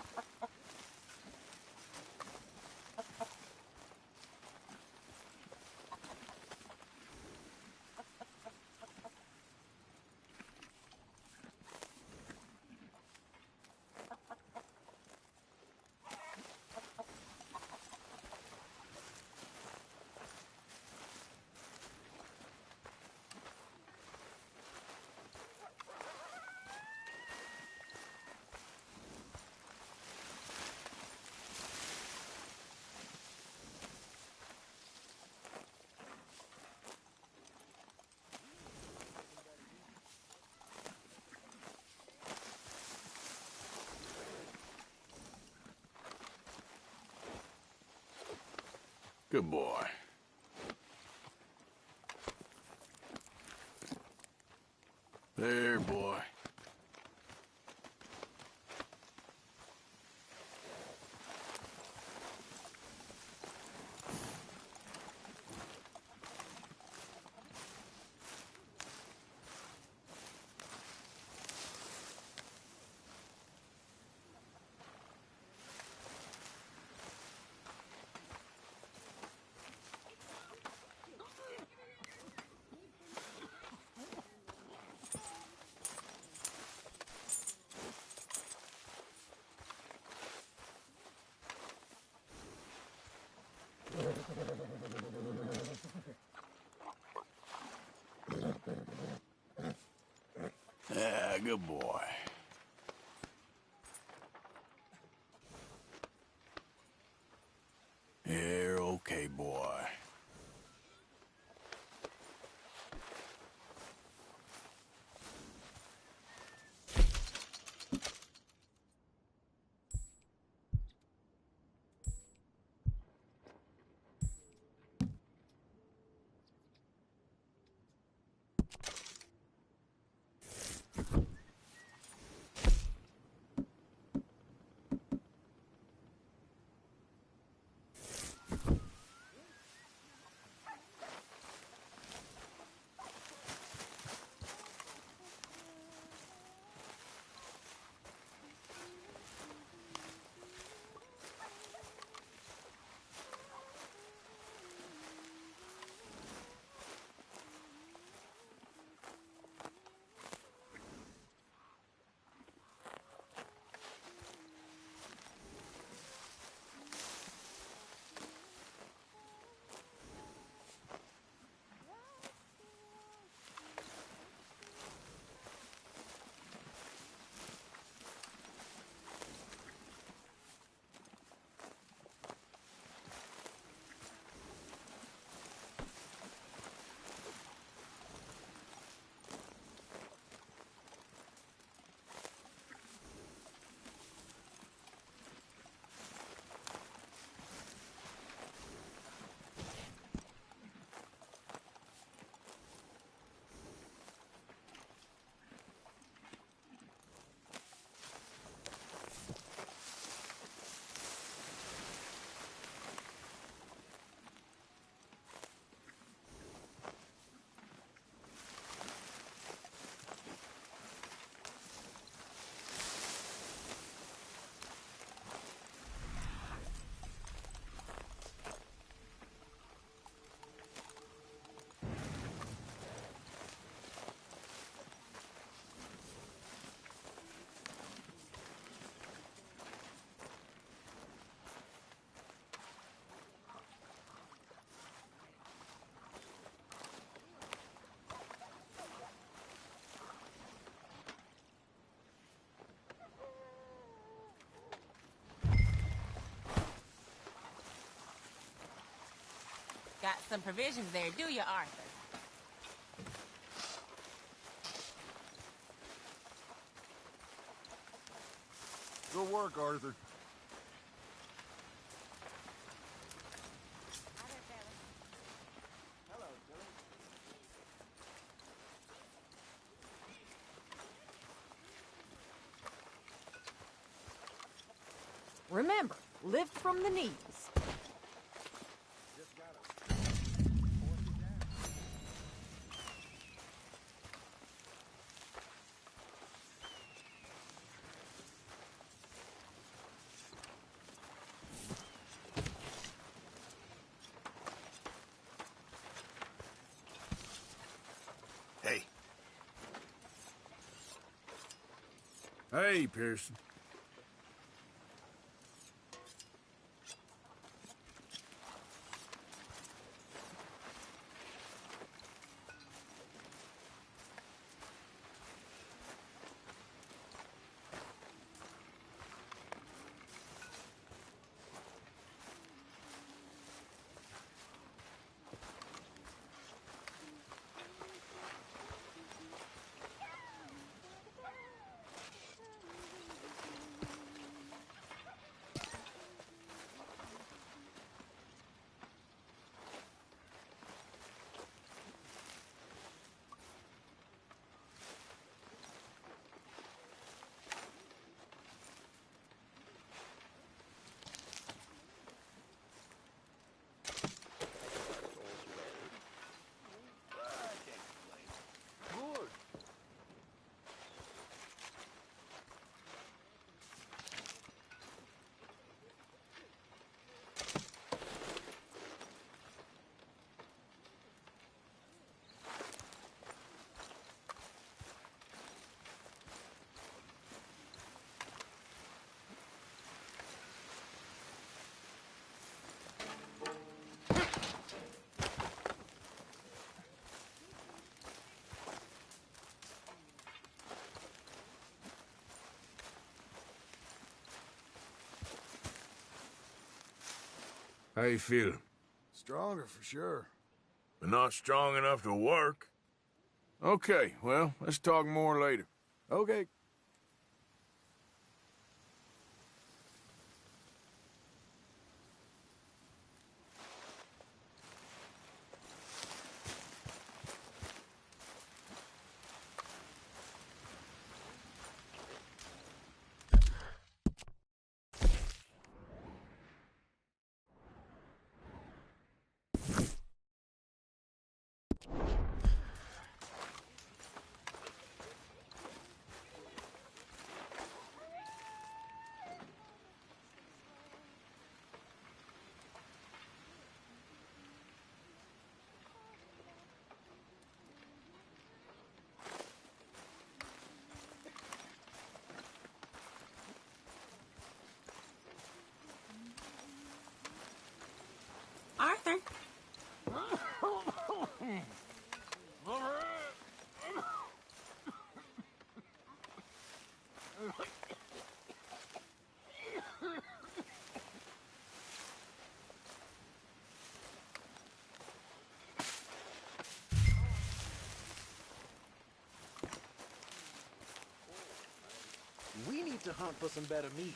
Good boy. There, boy. Yeah, good boy. You're okay, boy. Got some provisions there, do you, Arthur? Good work, Arthur. Remember, lift from the knees. Hey. Hey, Pearson. How you feeling? Stronger for sure. But not strong enough to work. Okay, well, let's talk more later. Okay. Arthur. We need to hunt for some better meat.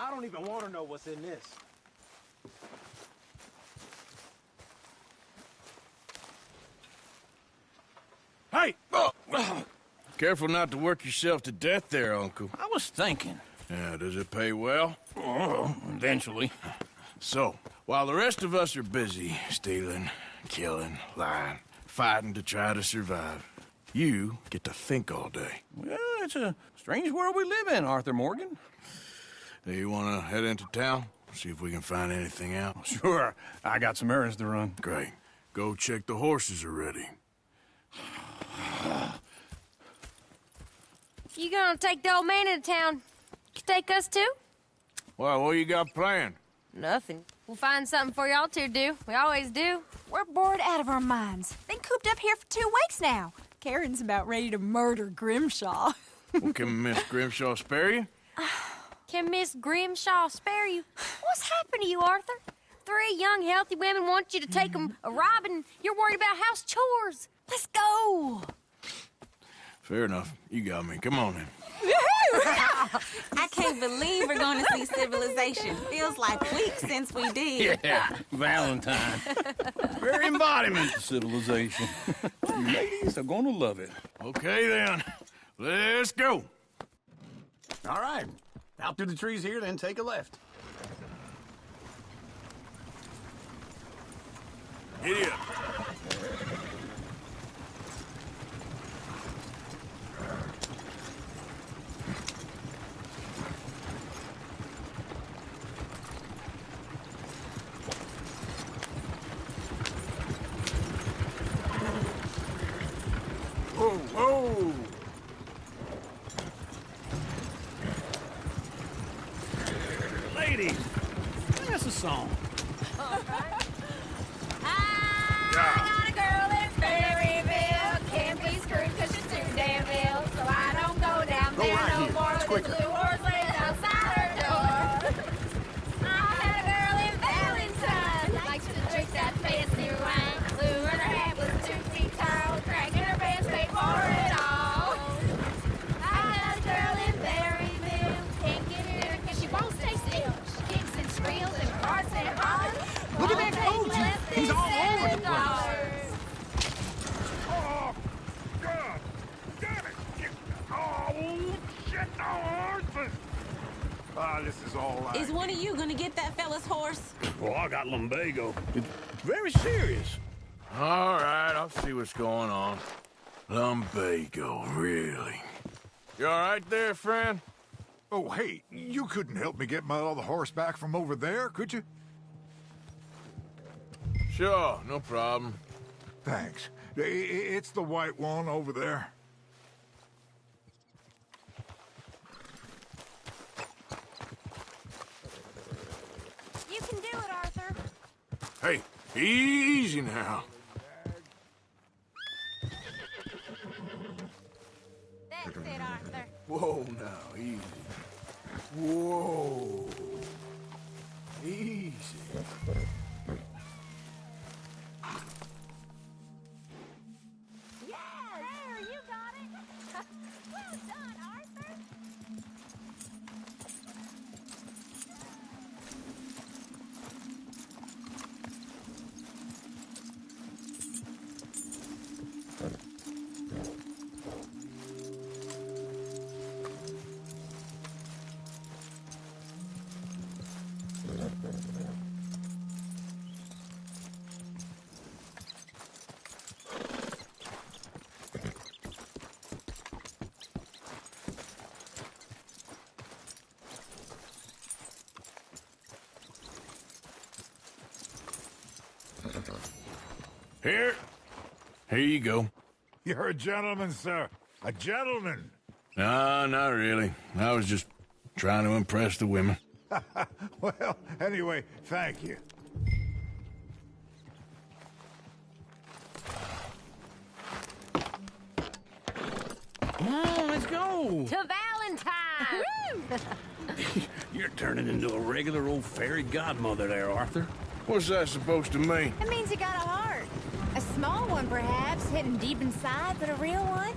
I don't even want to know what's in this. Hey! Oh. Careful not to work yourself to death there, Uncle. I was thinking, Yeah, does it pay well? Oh, eventually. So, while the rest of us are busy stealing, killing, lying, fighting to try to survive, you get to think all day. Well, it's a strange world we live in, Arthur Morgan. Hey, you want to head into town? See if we can find anything out? Sure. I got some errands to run. Great. Go check the horses are ready. You gonna take the old man into town? You take us too? Well, what you got planned? Nothing. We'll find something for y'all to do. We always do. We're bored out of our minds. Been cooped up here for 2 weeks now. Karen's about ready to murder Grimshaw. Well, can Miss Grimshaw spare you? Can Miss Grimshaw spare you? What's happened to you, Arthur? 3 young, healthy women want you to take them a robbing. You're worried about house chores. Let's go. Fair enough. You got me. Come on in. I can't believe we're going to see civilization. Feels like weeks since we did. Yeah, Valentine. Very embodiment of civilization. You ladies are gonna love it. Okay, then. Let's go. All right. Out through the trees here, then take a left. Giddy up. Whoa, whoa! Ladies, sing us a song. I got a girl in Berryville. Can't be screwed 'cause she's too damn ill. So I don't go down Go there right no here. more It's with the quicker. blue horse laid outside her door. I had a girl in Valentine. Likes to drink that fancy wine. Blue and her hat was 2 feet tall. Cracking her pants paid for it all. I got a girl in Berryville. Can't get her 'cause she won't stay still. She kicks and squeals and farts and hollers. Look at that Won't coach. take less He's than all over the $7. Oh, God! Damn it! Oh, shit! Arthur! Ah, this is all right. Is one of you going to get that fella's horse? Well, I got lumbago. It's very serious. All right, I'll see what's going on. Lumbago, really? You all right there, friend? Oh, hey, you couldn't help me get my other horse back from over there, could you? Sure, no problem. Thanks. It's the white one over there. You can do it, Arthur. Hey, easy now. That's it, Arthur. Whoa, now, easy. Whoa. Easy. Yeah, there, you got it. Well done, Arthur. Here. Here you go. You're a gentleman, sir. A gentleman. No, not really. I was just trying to impress the women. Well, anyway, thank you. Come on, let's go. To Valentine. You're turning into a regular old fairy godmother there, Arthur. What's that supposed to mean? It means you got a heart. A small one, perhaps, hidden deep inside, but a real one.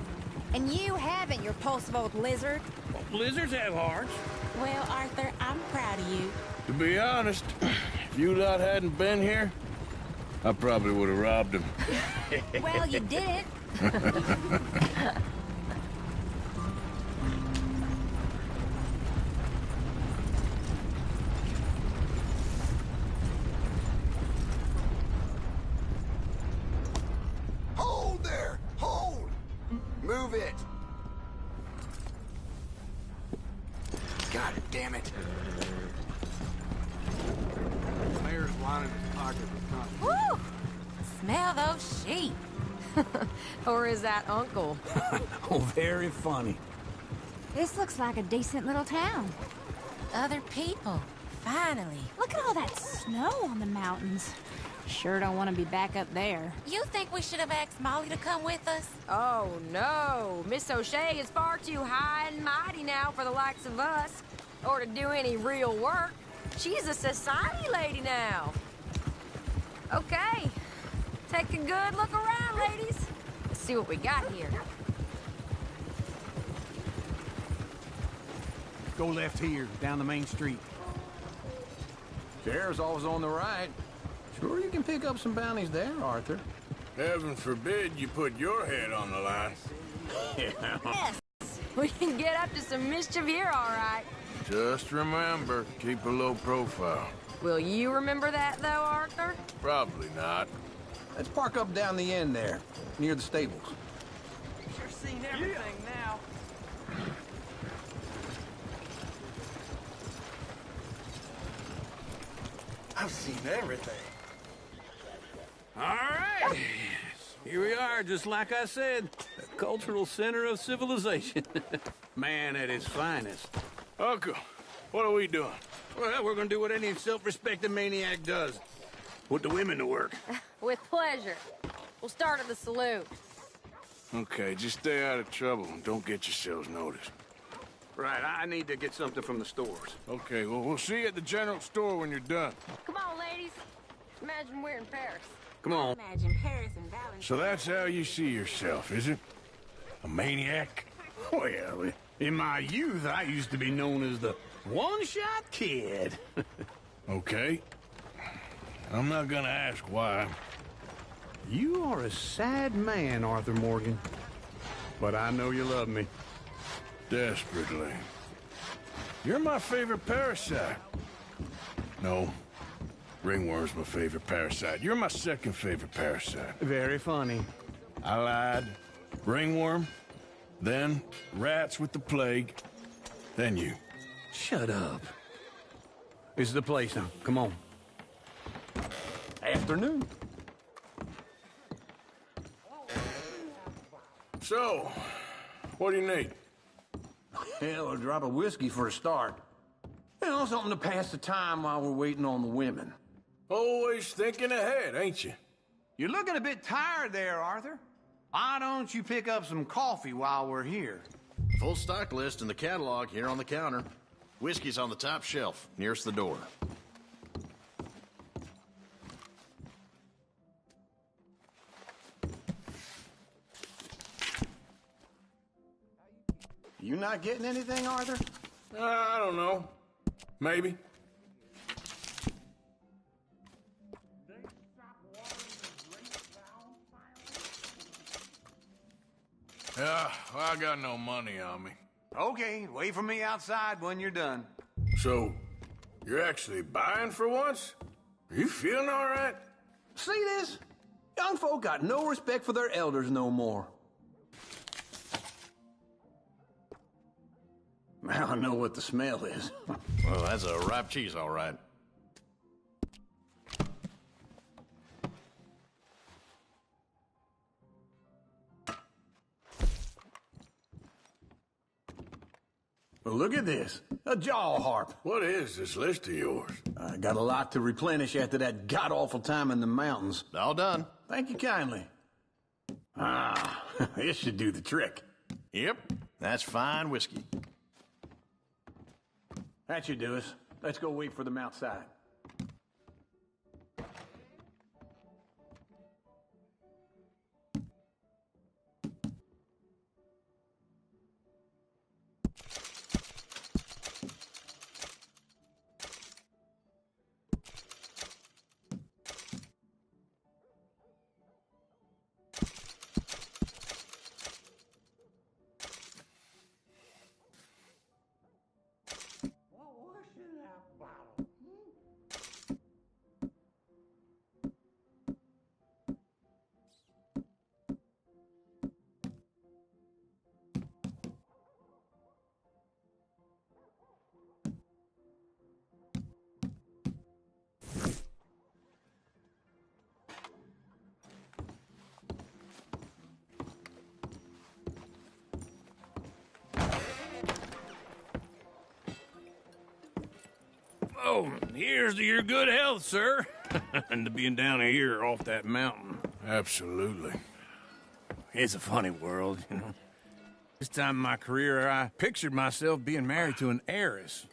And you haven't, you repulsive old lizard. Well, lizards have hearts. Well, Arthur, I'm proud of you. To be honest, if you lot hadn't been here, I probably would have robbed him. Well, you didn't. Move it! God damn it. The mayor's lining his pocket with constantly. Woo! Smell those sheep. Or is that Uncle? Oh, very funny. This looks like a decent little town. Other people. Finally. Look at all that snow on the mountains. Sure don't want to be back up there. You think we should have asked Molly to come with us? Oh, no. Miss O'Shea is far too high and mighty now for the likes of us, or to do any real work. She's a society lady now. Okay. Take a good look around, ladies. Let's see what we got here. Go left here, down the main street. Sheriff's always on the right. Sure you can pick up some bounties there, Arthur. Heaven forbid you put your head on the line. Yes, we can get up to some mischief here, all right. Just remember, keep a low profile. Will you remember that, though, Arthur? Probably not. Let's park up down the end there, near the stables. Sure seen everything now. I've seen everything. All right. Here we are, just like I said. The cultural center of civilization. Man at its finest. Uncle, what are we doing? Well, we're gonna do what any self-respecting maniac does. Put the women to work. With pleasure. We'll start at the saloon. Okay, just stay out of trouble and don't get yourselves noticed. Right, I need to get something from the stores. Okay, well, we'll see you at the general store when you're done. Come on, ladies. Imagine we're in Paris. Come on. Imagine Paris and Valentine. So that's how you see yourself, is it? A maniac? Well, in my youth, I used to be known as the one-shot kid. Okay. I'm not gonna ask why. You are a sad man, Arthur Morgan. But I know you love me. Desperately. You're my favorite parasite. No. Ringworm's my favorite parasite. You're my second favorite parasite. Very funny. I lied. Ringworm, then rats with the plague, then you. Shut up. This is the place now. Come on. Afternoon. So, what do you need? Hell, a drop of whiskey for a start. You know, something to pass the time while we're waiting on the women. Always thinking ahead, ain't you? You're looking a bit tired there, Arthur. Why don't you pick up some coffee while we're here? Full stock list in the catalog here on the counter. Whiskey's on the top shelf, nearest the door. You not getting anything, Arthur? I don't know. Maybe. Yeah, well, I got no money on me. Okay, wait for me outside when you're done. So, you're actually buying for once? Are you feeling all right? See this? Young folk got no respect for their elders no more. Now I know what the smell is. Well, that's a ripe cheese, all right. Well, look at this. A jaw harp. What is this list of yours? I got a lot to replenish after that god-awful time in the mountains. All done. Thank you kindly. Ah, this should do the trick. Yep, that's fine whiskey. That should do us. Let's go wait for them outside. Well, here's to your good health, sir. And to being down here off that mountain. Absolutely. It's a funny world, you know. This time in my career, I pictured myself being married to an heiress.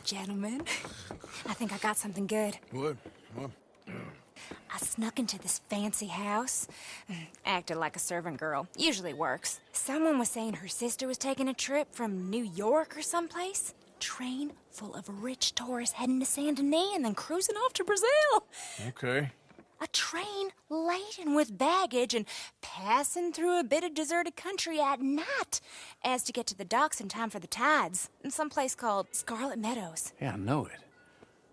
Gentlemen, I think I got something good. What? I snuck into this fancy house, acted like a servant girl. Usually works. Someone was saying her sister was taking a trip from New York or someplace. Train full of rich tourists heading to Saint Denis and then cruising off to Brazil. Okay. A train laden with baggage and passing through a bit of deserted country at night as to get to the docks in time for the tides in some place called Scarlet Meadows. Yeah, I know it.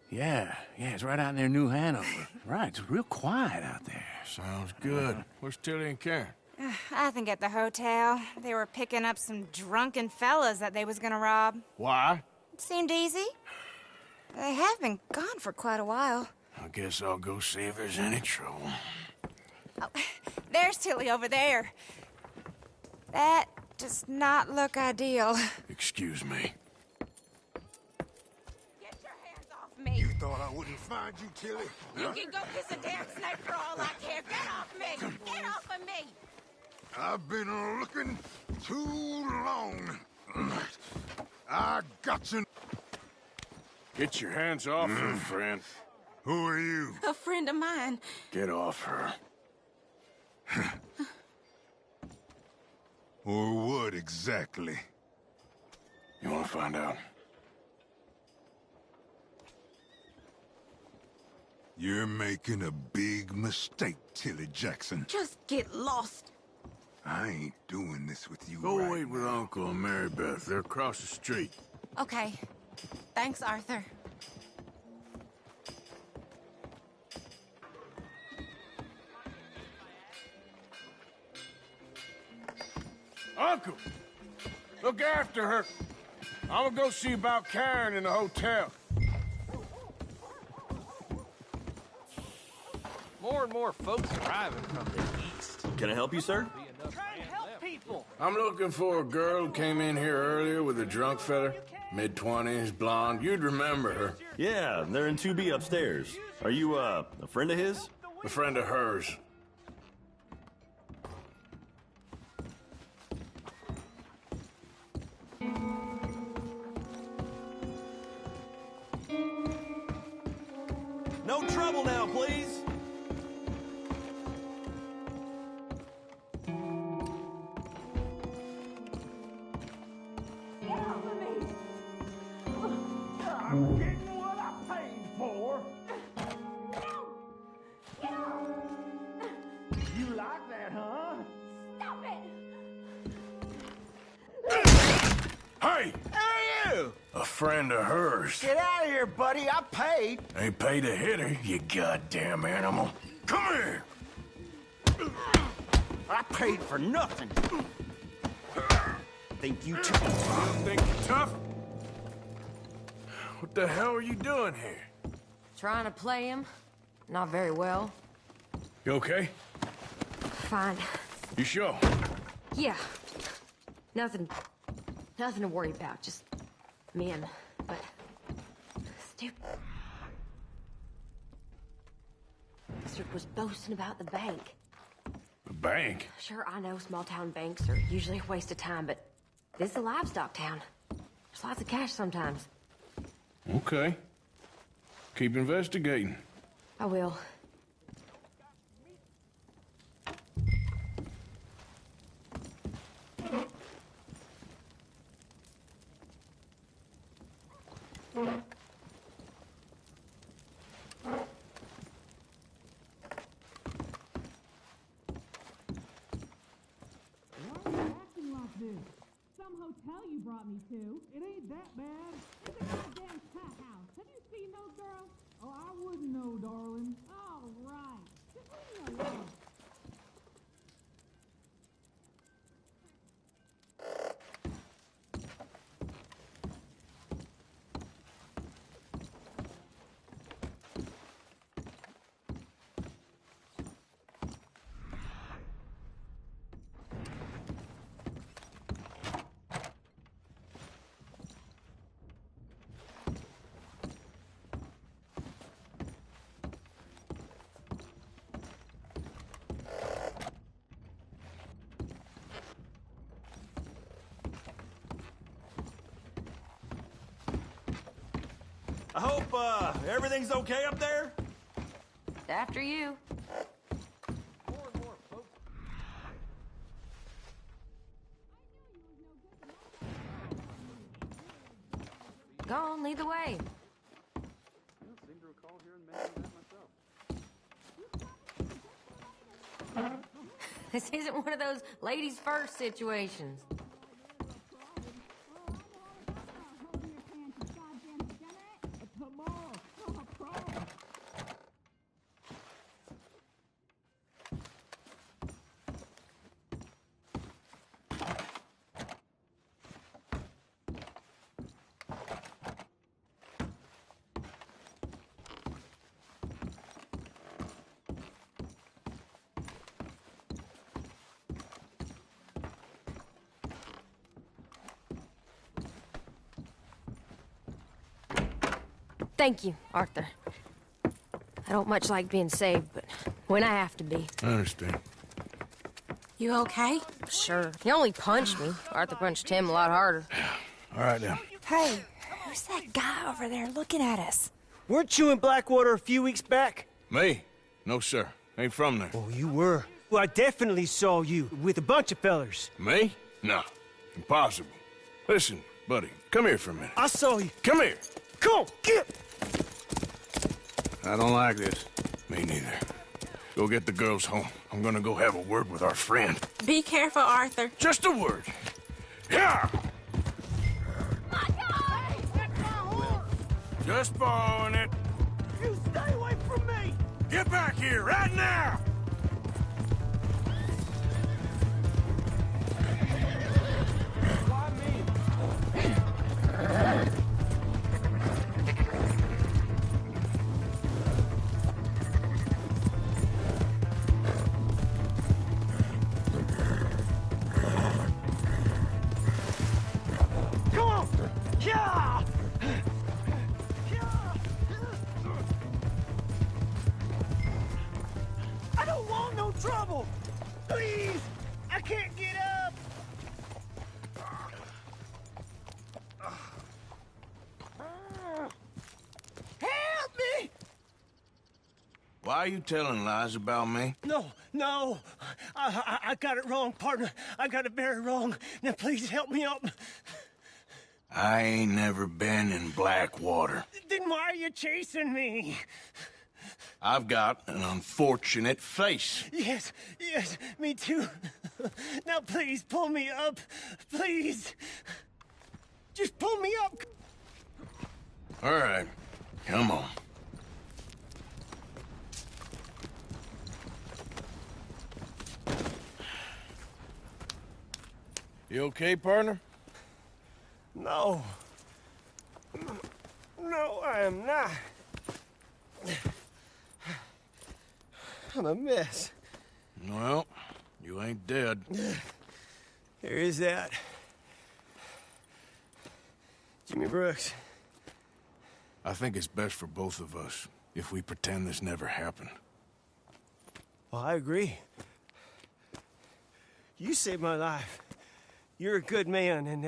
Yeah, it's right out near New Hanover. Right, it's real quiet out there. Sounds good. Where's Tilly and Karen? I think at the hotel. They were picking up some drunken fellas that they was gonna rob. Why? It seemed easy. They have been gone for quite a while. I guess I'll go see if there's any trouble. Oh, there's Tilly over there. That does not look ideal. Excuse me. Get your hands off me. You thought I wouldn't find you, Tilly? You can go kiss a damn snake for all I care. Get off me! Get off of me! I've been looking too long. I got you. Get your hands off her, friend. Who are you? A friend of mine. Get off her. Or what exactly? You want to find out? You're making a big mistake, Tilly Jackson. Just get lost. I ain't doing this with you Go right wait with now. Uncle and Mary Beth. They're across the street. Okay. Thanks, Arthur. Uncle, look after her. I'm gonna go see about Karen in the hotel. More and more folks arriving from the east. Can I help you, sir? Try and help people. I'm looking for a girl who came in here earlier with a drunk fella. Mid-20s, blonde. You'd remember her. Yeah, they're in 2B upstairs. Are you, a friend of his? A friend of hers. No trouble now, please. I'm getting what I paid for. You like that, huh? Stop it! Hey! Hey, you! A friend of hers. Get out of here, buddy. I paid. Ain't paid to hit her, you goddamn animal. Come here! I paid for nothing. Think you You think you're tough? What the hell are you doing here? Trying to play him. Not very well. You okay? Fine. You sure? Yeah. Nothing to worry about. Just men. But stupid. District was boasting about the bank. The bank? Sure, I know small town banks are usually a waste of time, but this is a livestock town. There's lots of cash sometimes. Okay. Keep investigating. I will. Some hotel you brought me to. It ain't that bad. It's a goddamn cat house. Have you seen those girls? Oh, I wouldn't know, darling. All right. Just leave me alone. hope, everything's okay up there? After you. Go on, lead the way. This isn't one of those ladies first situations. Thank you, Arthur. I don't much like being saved, but when I have to be. I understand. You okay? Sure. He only punched me. Arthur punched him a lot harder. All right, then. Hey, who's that guy over there looking at us? Weren't you in Blackwater a few weeks back? Me? No, sir. Ain't from there. Oh, you were. Well, I definitely saw you with a bunch of fellers. Me? No. Impossible. Listen, buddy, come here for a minute. I saw you. Come here. Come on, get! I don't like this. Me neither. Go get the girls home. I'm gonna go have a word with our friend. Be careful, Arthur. Just a word. Yeah! Just borrowing it. You stay away from me! Get back here right now! Come on! Yeah! I don't want no trouble! Please! I can't get up! Help me! Why are you telling lies about me? No. I got it wrong, partner. I got it very wrong. Now please help me up. I ain't never been in Blackwater. Then why are you chasing me? I've got an unfortunate face. Yes, me too. Now please pull me up. Please. Just pull me up. All right, come on. You okay, partner? No. No, I am not. I'm a mess. Well, you ain't dead. There is that. Jimmy Brooks. I think it's best for both of us if we pretend this never happened. Well, I agree. You saved my life. You're a good man, and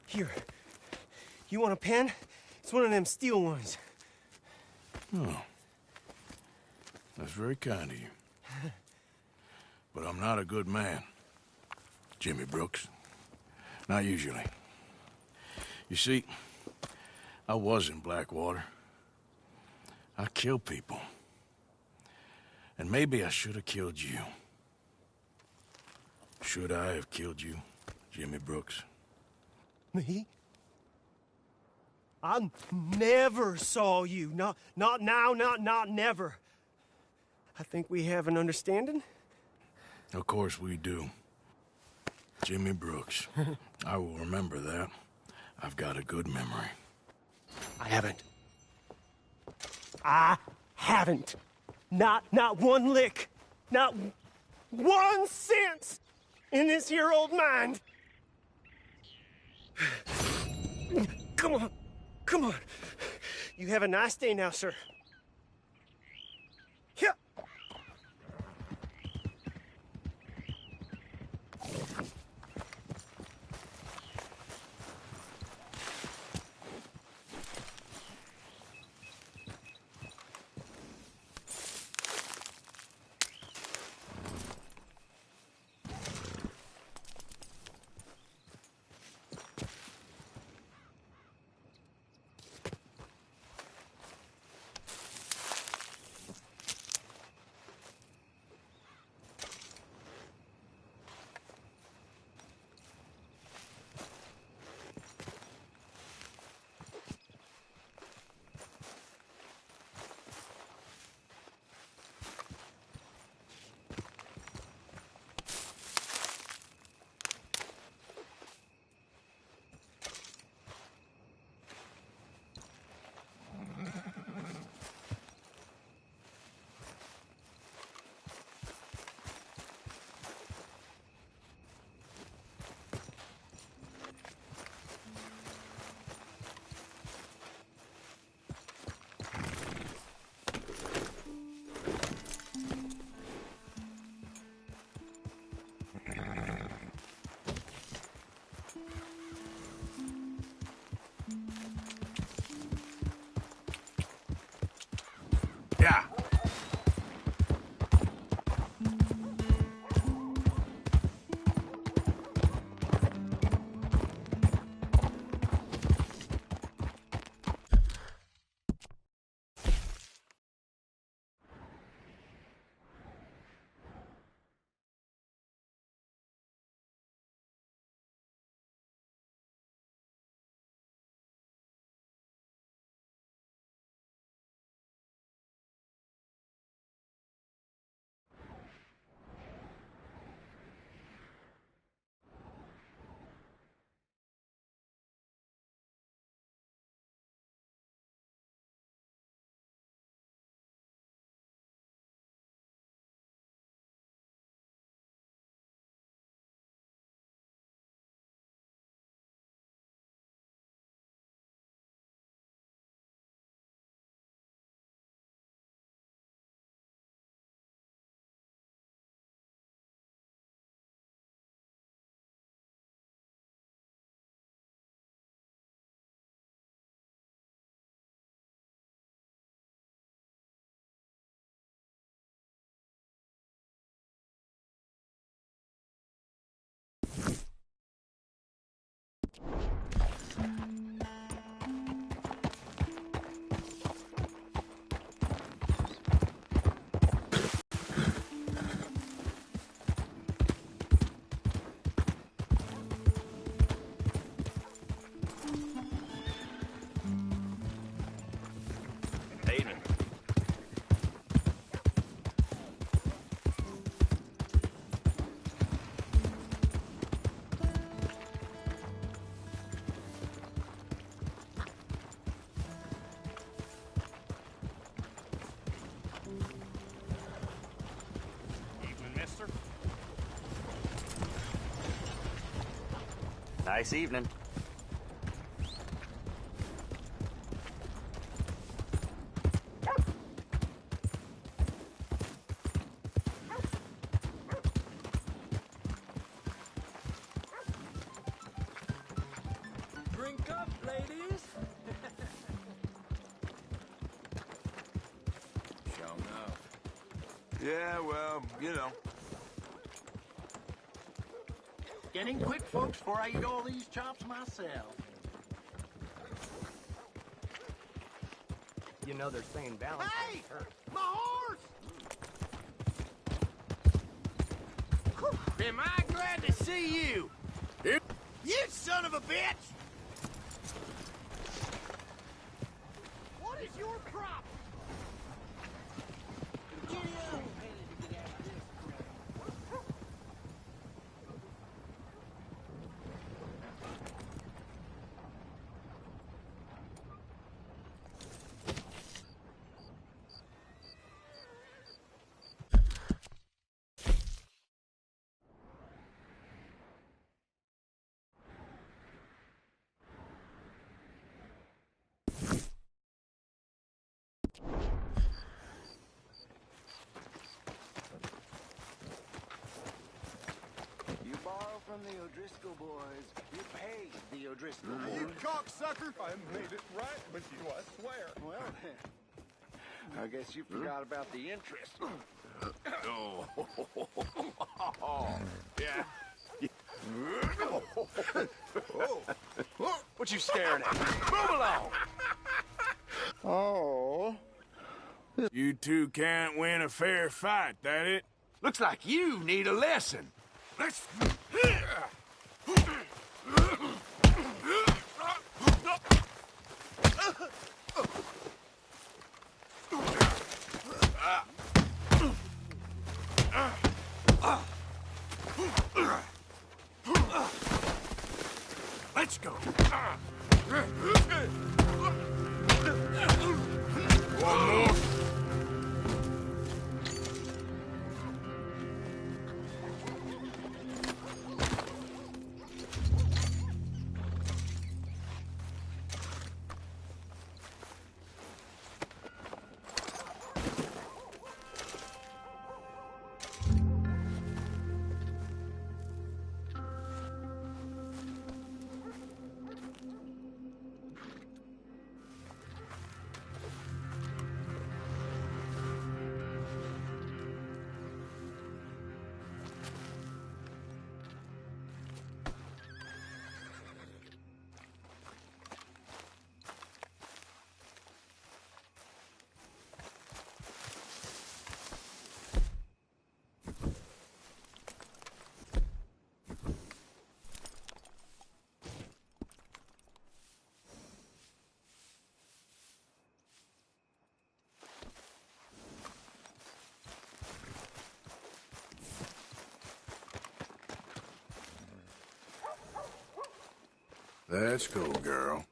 Here. You want a pen? It's one of them steel ones. Oh. That's very kind of you. But I'm not a good man, Jimmy Brooks. Not usually. You see, I was in Blackwater. I killed people. And maybe I should have killed you. Should I have killed you, Jimmy Brooks? Me? I never saw you. Not now, not never. I think we have an understanding. Of course we do. Jimmy Brooks. I will remember that. I've got a good memory. I haven't. Not one lick. Not 1 cent in this here old mind. Come on. You have a nice day now, sir. Here. mister. Nice evening. Drink up, ladies. Sure enough. Yeah, well, you know. Getting quick, folks, before I eat all these chops myself. You know they're saying Valentine's. Hey! My horse! Am I glad to see you? You son of a bitch! What is your problem? You borrow from the O'Driscoll boys. You pay the O'Driscoll boys. You cocksucker! I made it right with you, I swear. Well, I guess you forgot about the interest. Oh. Yeah. What you staring at? Move along! Oh. You two can't win a fair fight, that it? Looks like you need a lesson. Let's... Let's go. One more. Let's go, girl.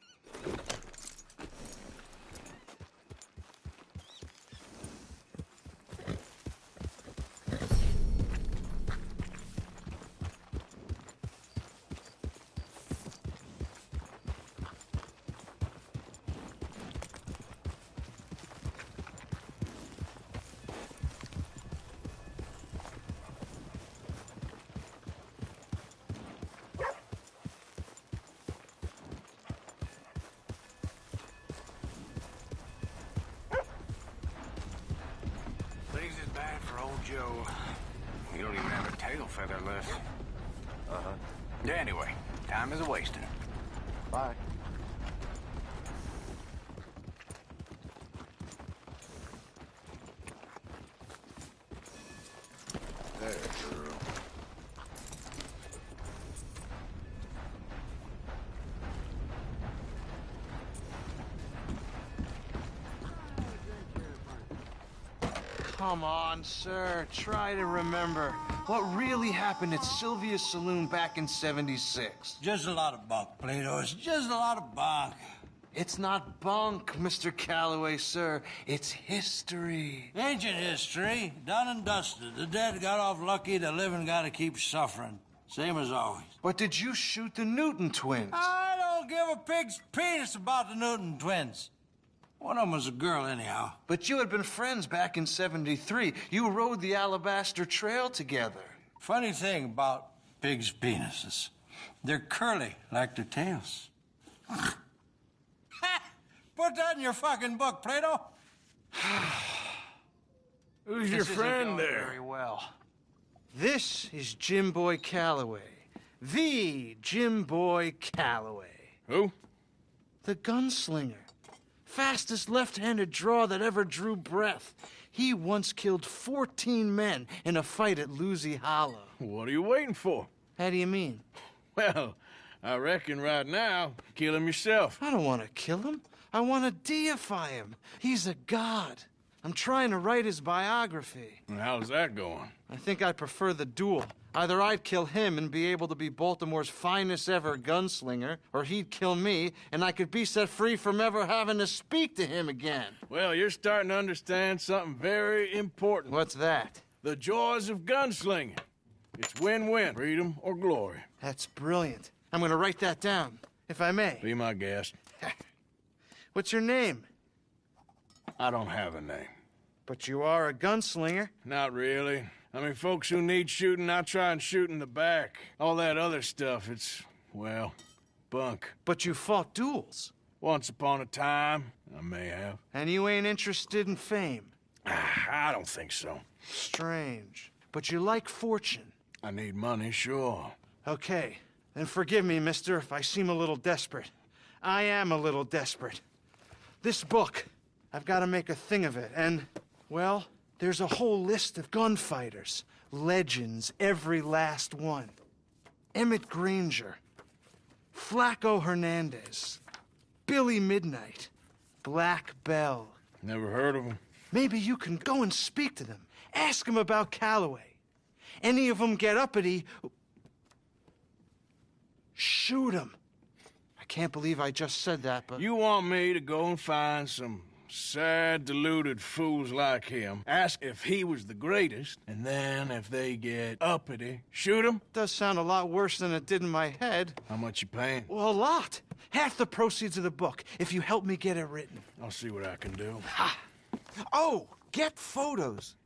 Things is bad for old Joe. You don't even have a tail feather left. Uh-huh. Anyway, time is a-wasting. Bye. There, girl. Come on, sir. Try to remember what really happened at Sylvia's Saloon back in '76. Just a lot of bunk, Plato. It's just a lot of bunk. It's not bunk, Mr. Calloway, sir. It's history. Ancient history, done and dusted. The dead got off lucky, the living gotta keep suffering. Same as always. But did you shoot the Newton twins? I don't give a pig's penis about the Newton twins. One of them was a girl, anyhow. But you had been friends back in '73. You rode the Alabaster Trail together. Funny thing about pigs' penises. They're curly, like their tails. Put that in your fucking book, Plato. Who's your friend there? Very well. This is Jim Boy Calloway. The Jim Boy Calloway. Who? The gunslinger. Fastest left-handed draw that ever drew breath. He once killed 14 men in a fight at Lucy Hollow. What are you waiting for? How do you mean? Well, I reckon right now, kill him yourself. I don't want to kill him. I want to deify him. He's a god. I'm trying to write his biography. And how's that going? I think I prefer the duel. Either I'd kill him and be able to be Baltimore's finest ever gunslinger, or he'd kill me, and I could be set free from ever having to speak to him again. Well, you're starting to understand something very important. What's that? The joys of gunslinging. It's win-win, freedom or glory. That's brilliant. I'm going to write that down, if I may. Be my guest. What's your name? I don't have a name. But you are a gunslinger. Not really. I mean, folks who need shooting, I try and shoot in the back. All that other stuff, it's, well, bunk. But you fought duels. Once upon a time, I may have. And you ain't interested in fame? I don't think so. Strange. But you like fortune. I need money, sure. Okay. Then forgive me, mister, if I seem a little desperate. I am a little desperate. This book, I've got to make a thing of it, and, well, there's a whole list of gunfighters. Legends, every last one. Emmett Granger, Flaco Hernandez, Billy Midnight, Black Bell. Never heard of them. Maybe you can go and speak to them. Ask them about Calloway. Any of them get uppity, shoot them. I can't believe I just said that, but... You want me to go and find some sad, deluded fools like him, ask if he was the greatest, and then if they get uppity, shoot him? Does sound a lot worse than it did in my head. How much you paying? Well, a lot. Half the proceeds of the book, if you help me get it written. I'll see what I can do. Ha! Oh, get photos.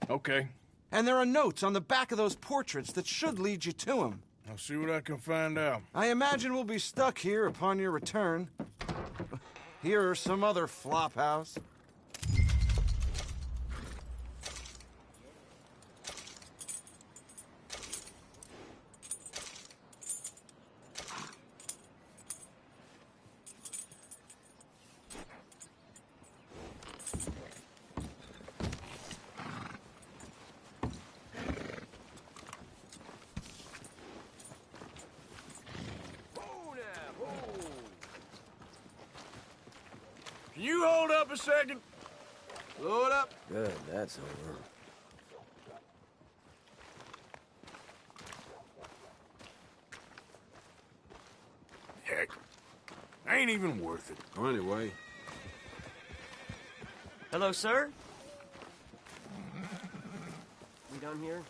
Okay. And there are notes on the back of those portraits that should lead you to him. I'll see what I can find out. I imagine we'll be stuck here upon your return. Here or some other flop house. Can you hold up a second? Load up. Good, that's over. Heck, ain't even worth it. Oh, anyway. Hello, sir? We done here?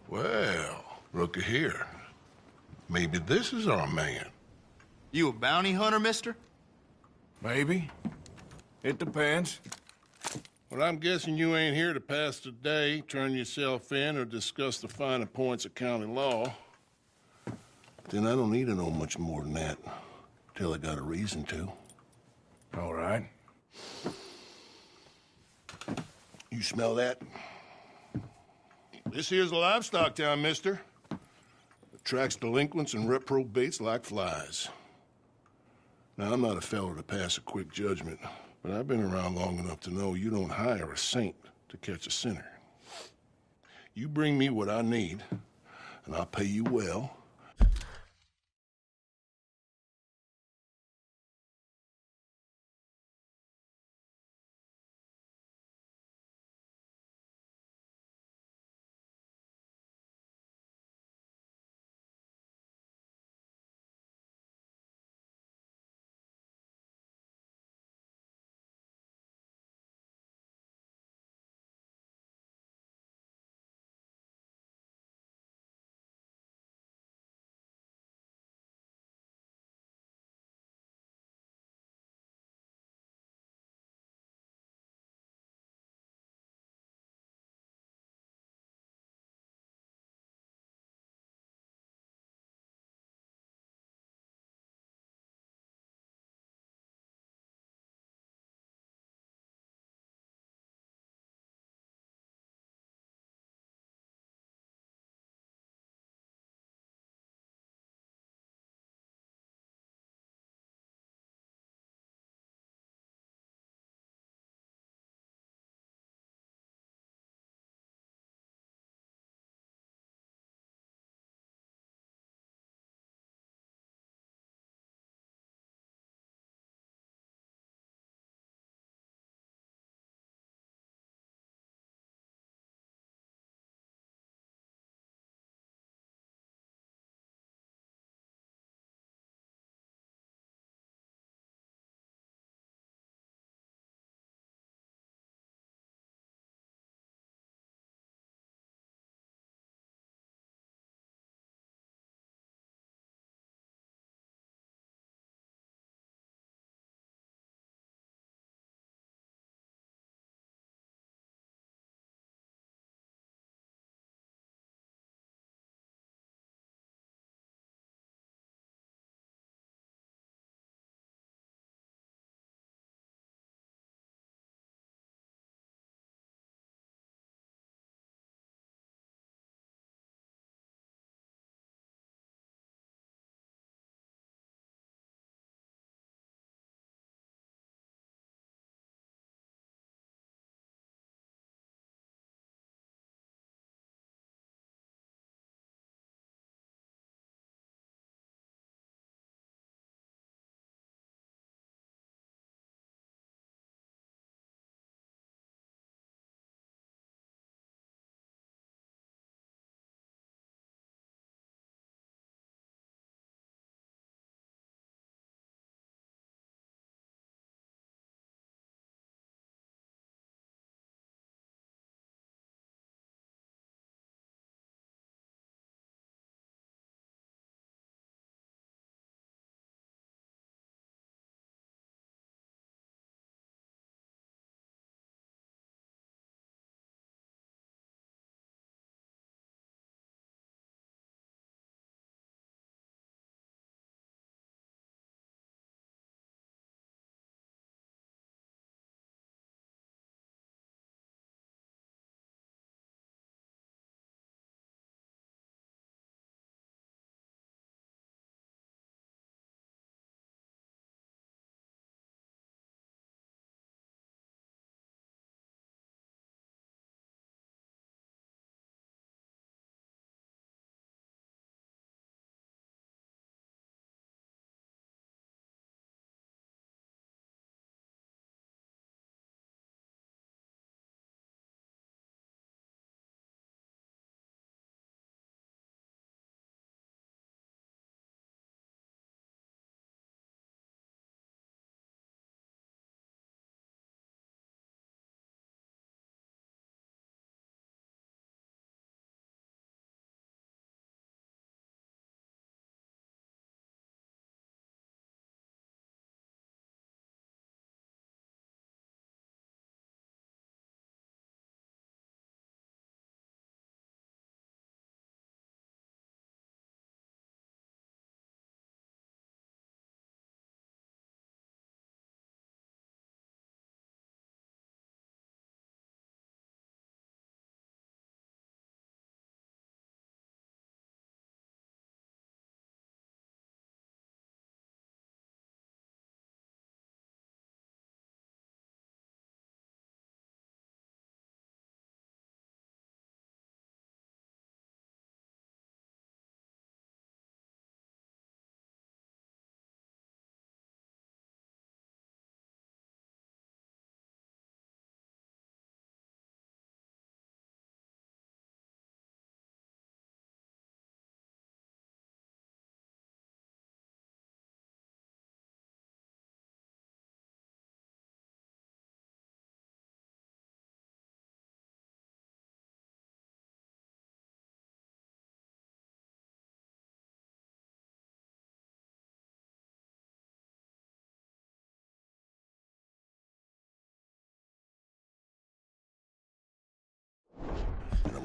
Well, looky here. Maybe this is our man. You a bounty hunter, mister? Maybe. It depends. Well, I'm guessing you ain't here to pass the day, turn yourself in, or discuss the finer points of county law. Then I don't need to know much more than that, till I got a reason to. All right. You smell that? This here's a livestock town, mister. Attracts delinquents and reprobates like flies. Now, I'm not a fellow to pass a quick judgment, but I've been around long enough to know you don't hire a saint to catch a sinner. You bring me what I need, and I'll pay you well,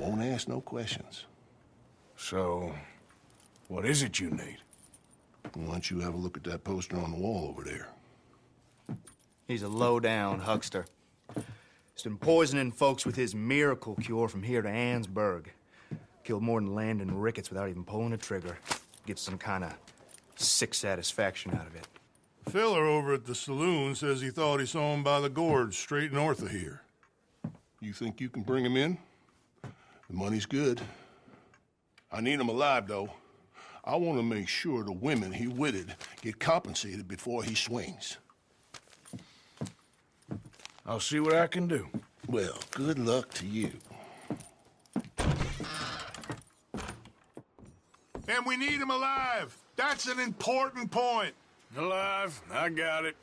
won't ask no questions. So, what is it you need? Why don't you have a look at that poster on the wall over there? He's a low-down huckster. He's been poisoning folks with his miracle cure from here to Annesburg. Killed more than Landon Ricketts without even pulling a trigger. Gets some kind of sick satisfaction out of it. The fella over at the saloon says he thought he saw him by the gorge straight north of here. You think you can bring him in? The money's good. I need him alive, though. I want to make sure the women he witted get compensated before he swings. I'll see what I can do. Well, good luck to you. And we need him alive. That's an important point. Alive, I got it.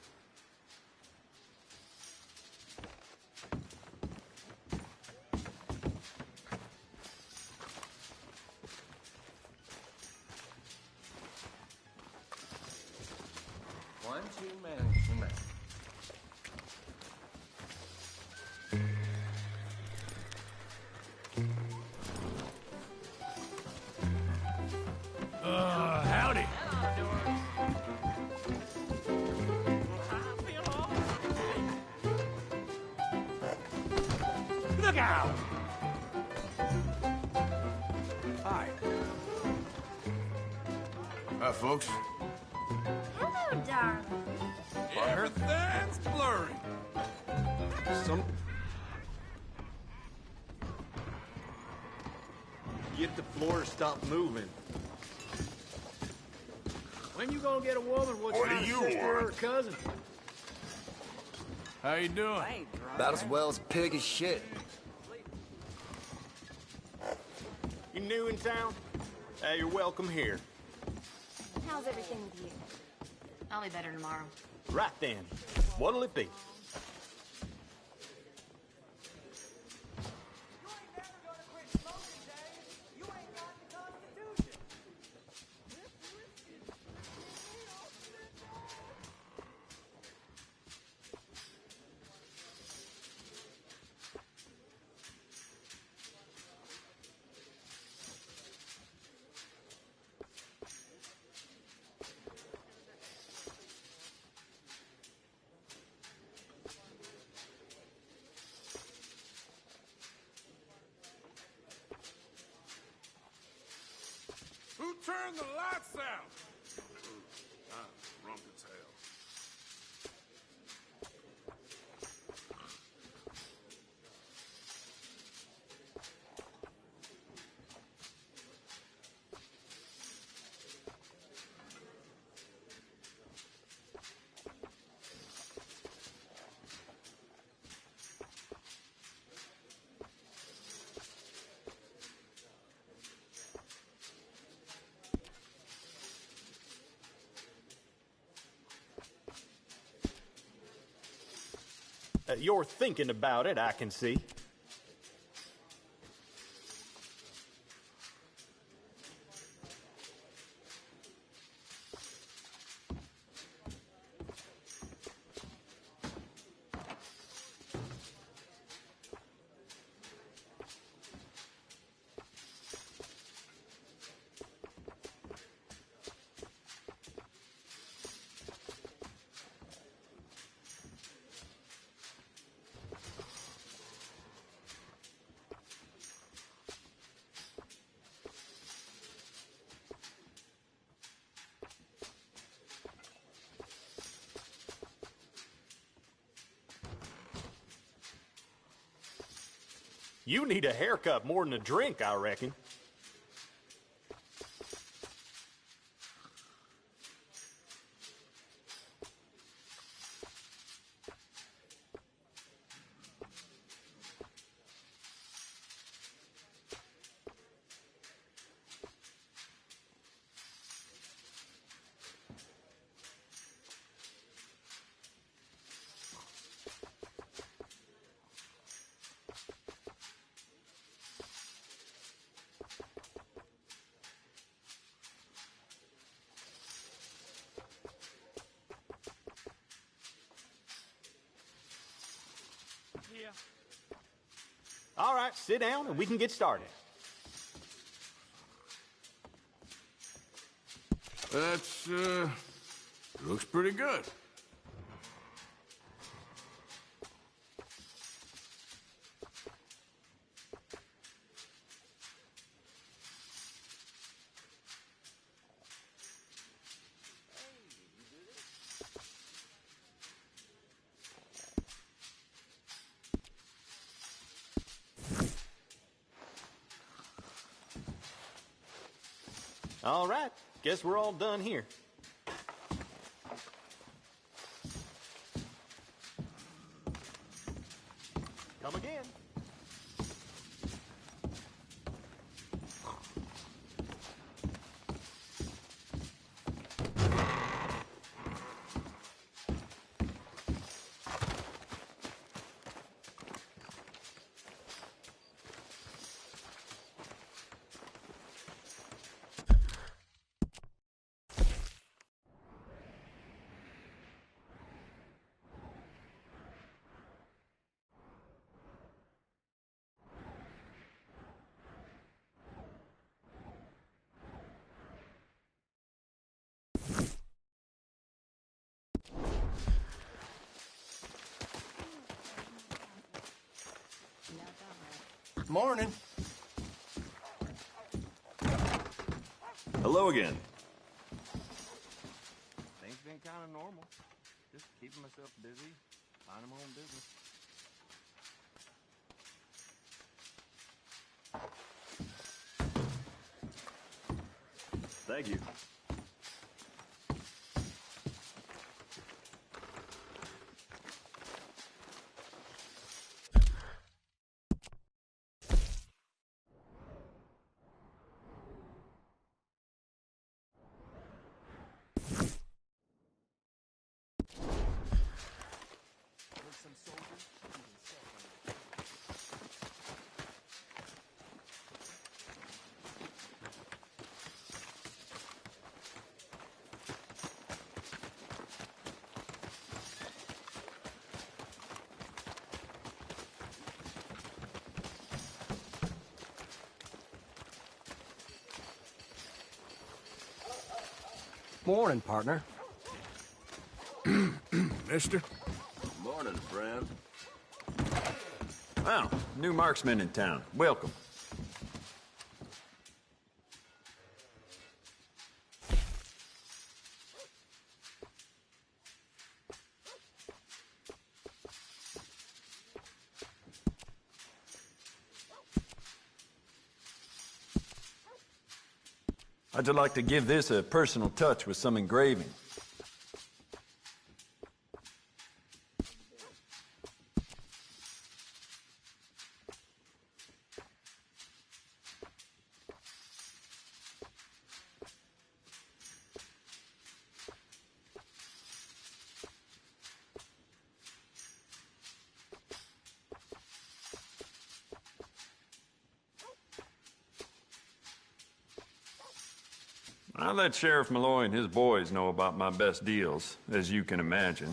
One too many, too many. Howdy. Look out! Hi. Hi, folks. Hello, darling. Everything's blurry. Get the floor to stop moving. When you gonna get a woman with What not do a you sister or want? a cousin? How you doing? About as well as pig as shit. You new in town? You're welcome here. How's everything with you? I'll be better tomorrow. Right then. What'll it be? Who turned the lights out? Drunk as hell. You're thinking about it, I can see. You need a haircut more than a drink, I reckon. All right, sit down and we can get started. That's, looks pretty good. All right, guess we're all done here. Come again. Morning. Hello again. Things been kind of normal. Just keeping myself busy, minding my own business. Thank you. Morning, partner. Mister? Morning, friend. Wow, new marksman in town. Welcome. I'd like to give this a personal touch with some engraving. I let Sheriff Malloy and his boys know about my best deals, as you can imagine.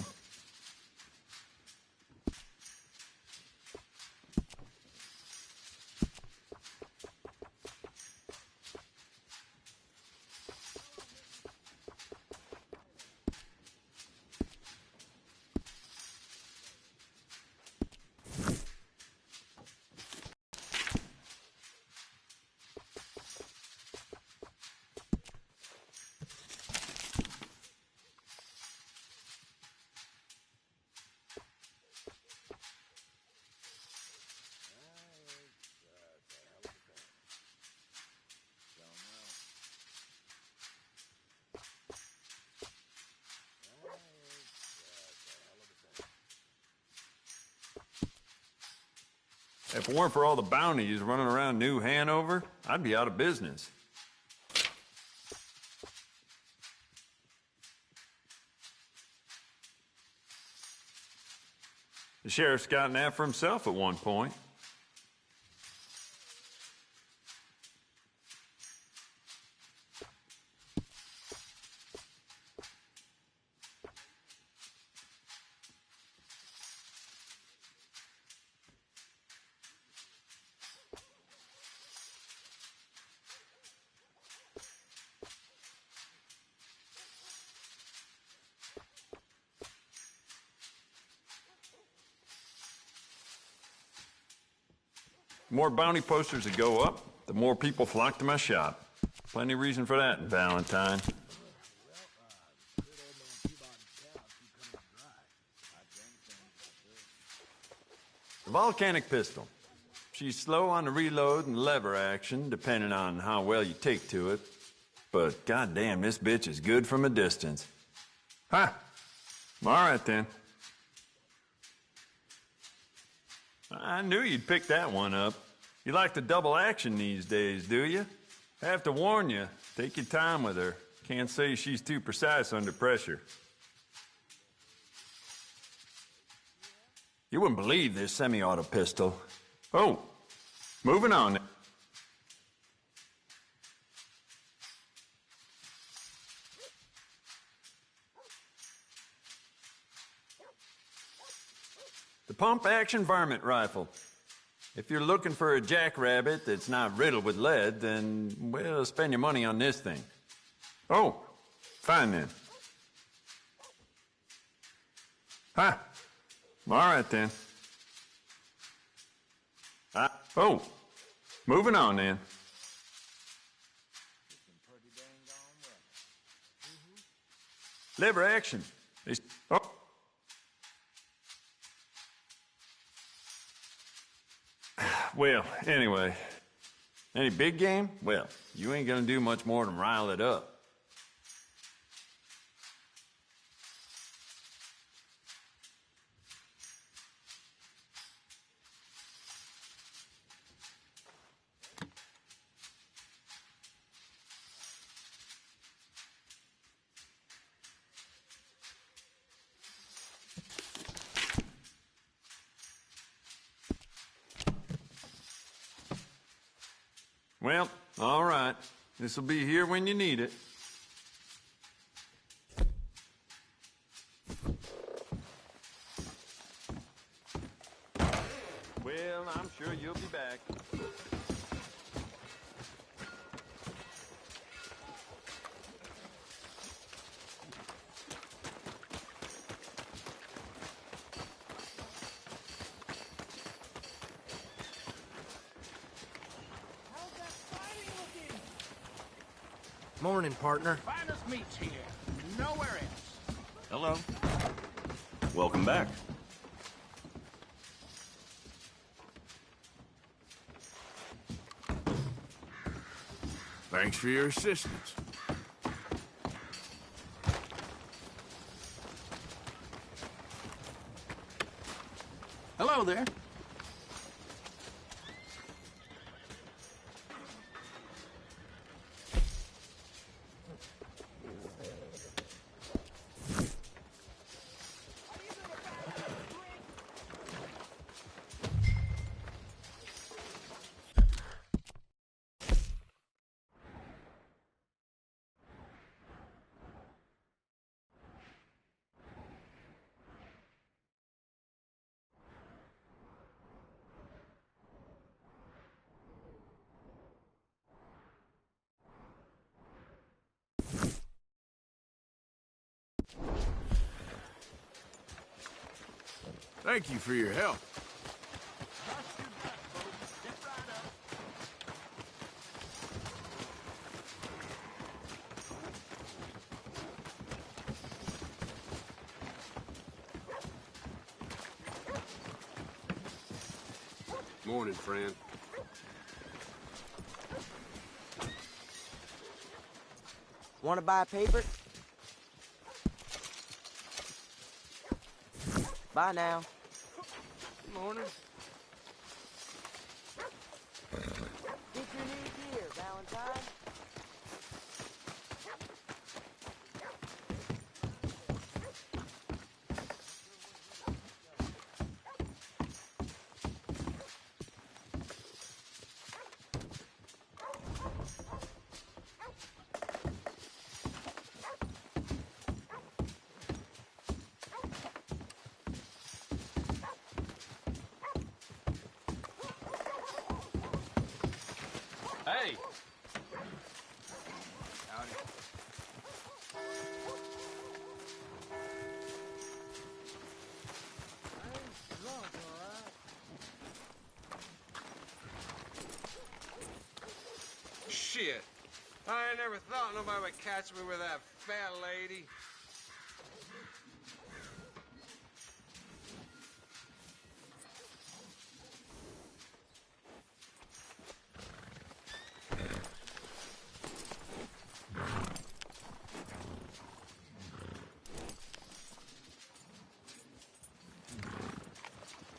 If it weren't for all the bounties running around New Hanover, I'd be out of business. The sheriff's gotten that for himself at one point. The more bounty posters that go up, the more people flock to my shop. Plenty of reason for that in Valentine. The volcanic pistol. She's slow on the reload and lever action, depending on how well you take to it. But goddamn, this bitch is good from a distance. Huh. All right, then. I knew you'd pick that one up. You like the double action these days, do you? I have to warn you, take your time with her. Can't say she's too precise under pressure. You wouldn't believe this semi-auto pistol. Oh, moving on. The pump-action varmint rifle. If you're looking for a jackrabbit that's not riddled with lead, then, well, spend your money on this thing. Oh, fine then. Huh. All right then. Oh, moving on then. Lever action. Oh. Well, anyway, any big game? Well, you ain't gonna do much more than rile it up. Well, all right. This'll be here when you need it. Well, I'm sure you'll be back. Morning, partner. Finest meats here. Nowhere else. Hello. Welcome back. Thanks for your assistance. Hello there. Thank you for your help. Morning, friend. Want to buy a paper? Bye now. Good morning. Get your new gear, Valentine. Hey! Howdy. Shit. I ain't never thought nobody would catch me with that fat lady.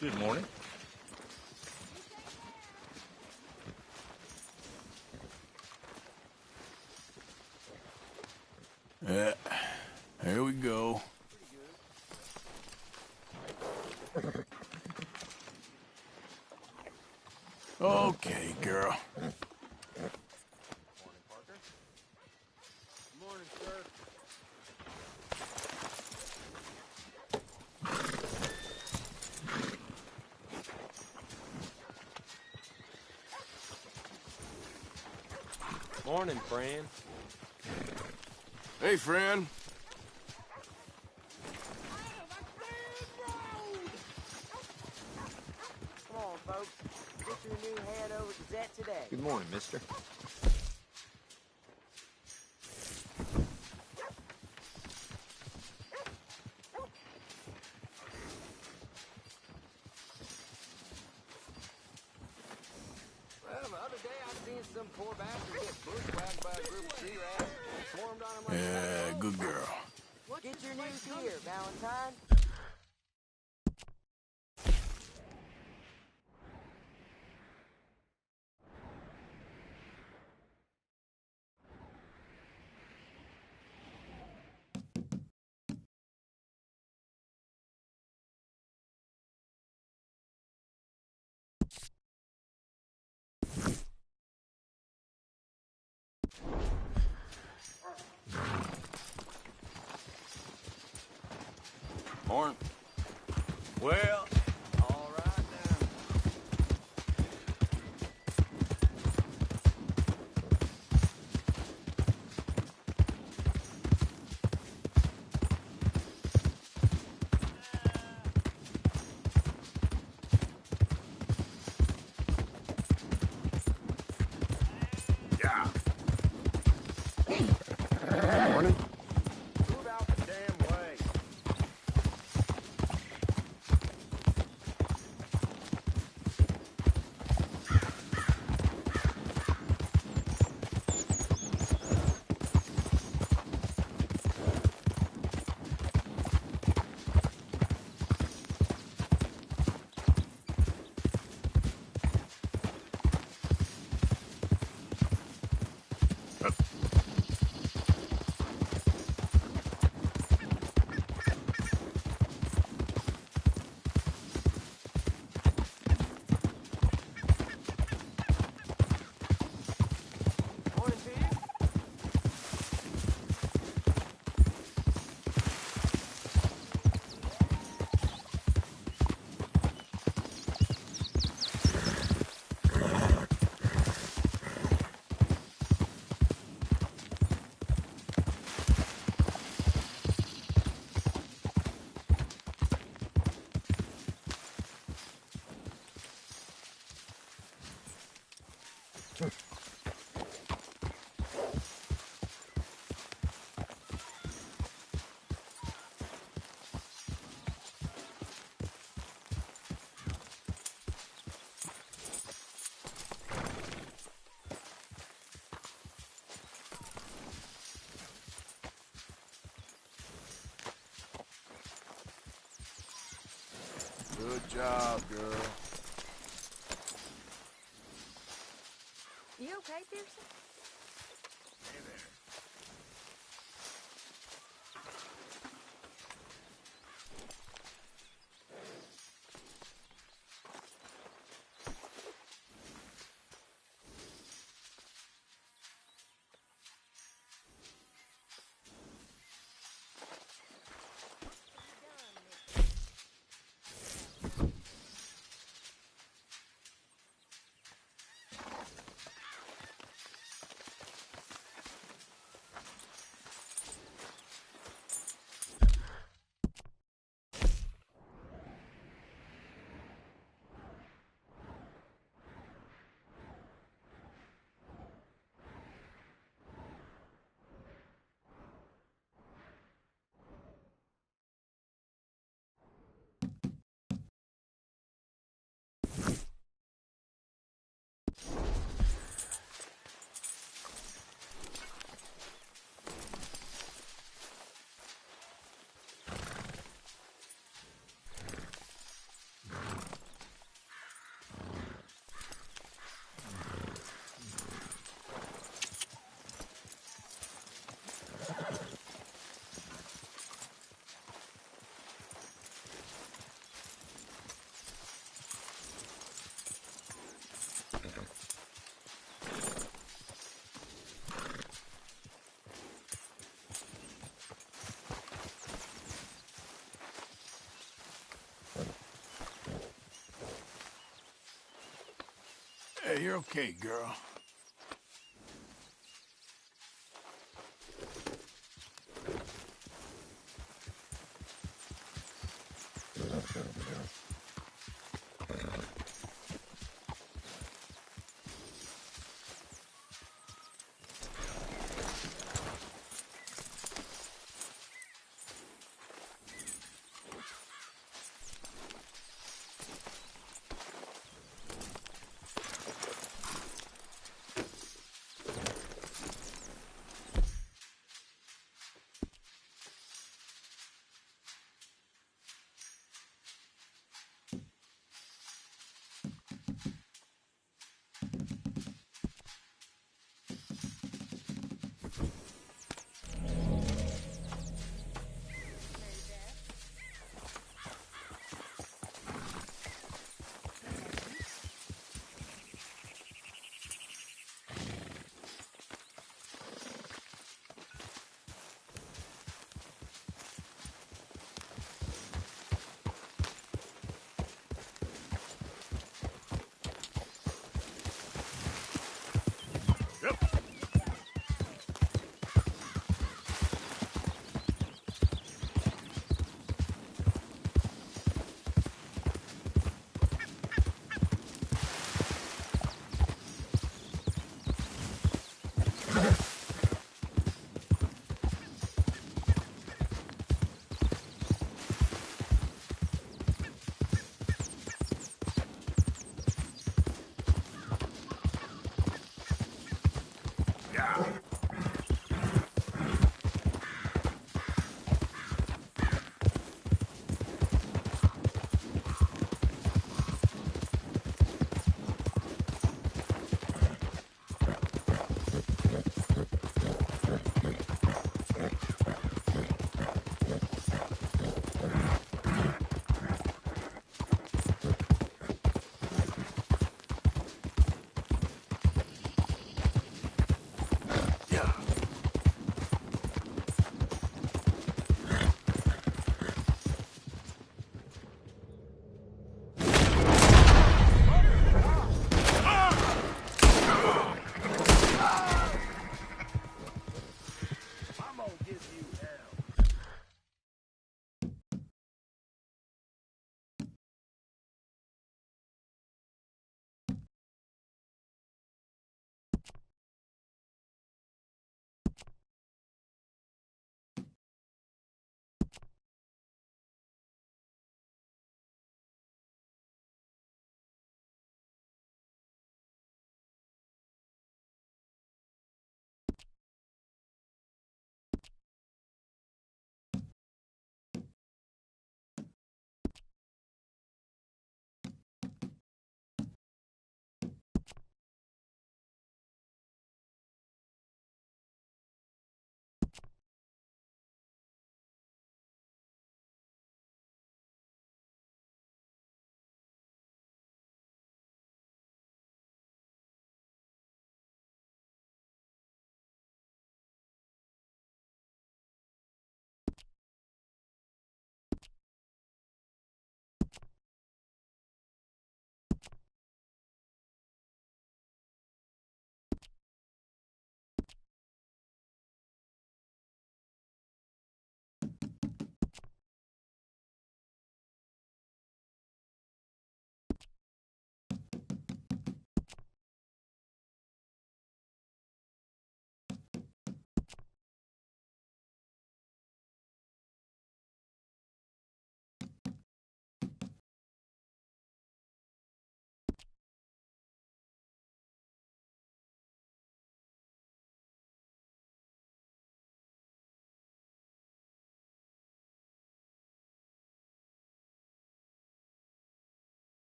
Good morning. Here we go. Okay, girl. Morning, sir. Morning, friend. Hey, friend. Come on, folks. Get your new head over to Zet today. Good morning, mister. Well, the other day I seen some poor bastard get bushwhacked by a group of sea rats. Swarmed on him like Yeah, good girl. Get your news here, Valentine. Morning. Well, all right now. Yeah. Morning. Move out the damn way. Morning to you. Good job, girl. You okay, Pearson? you're okay, girl.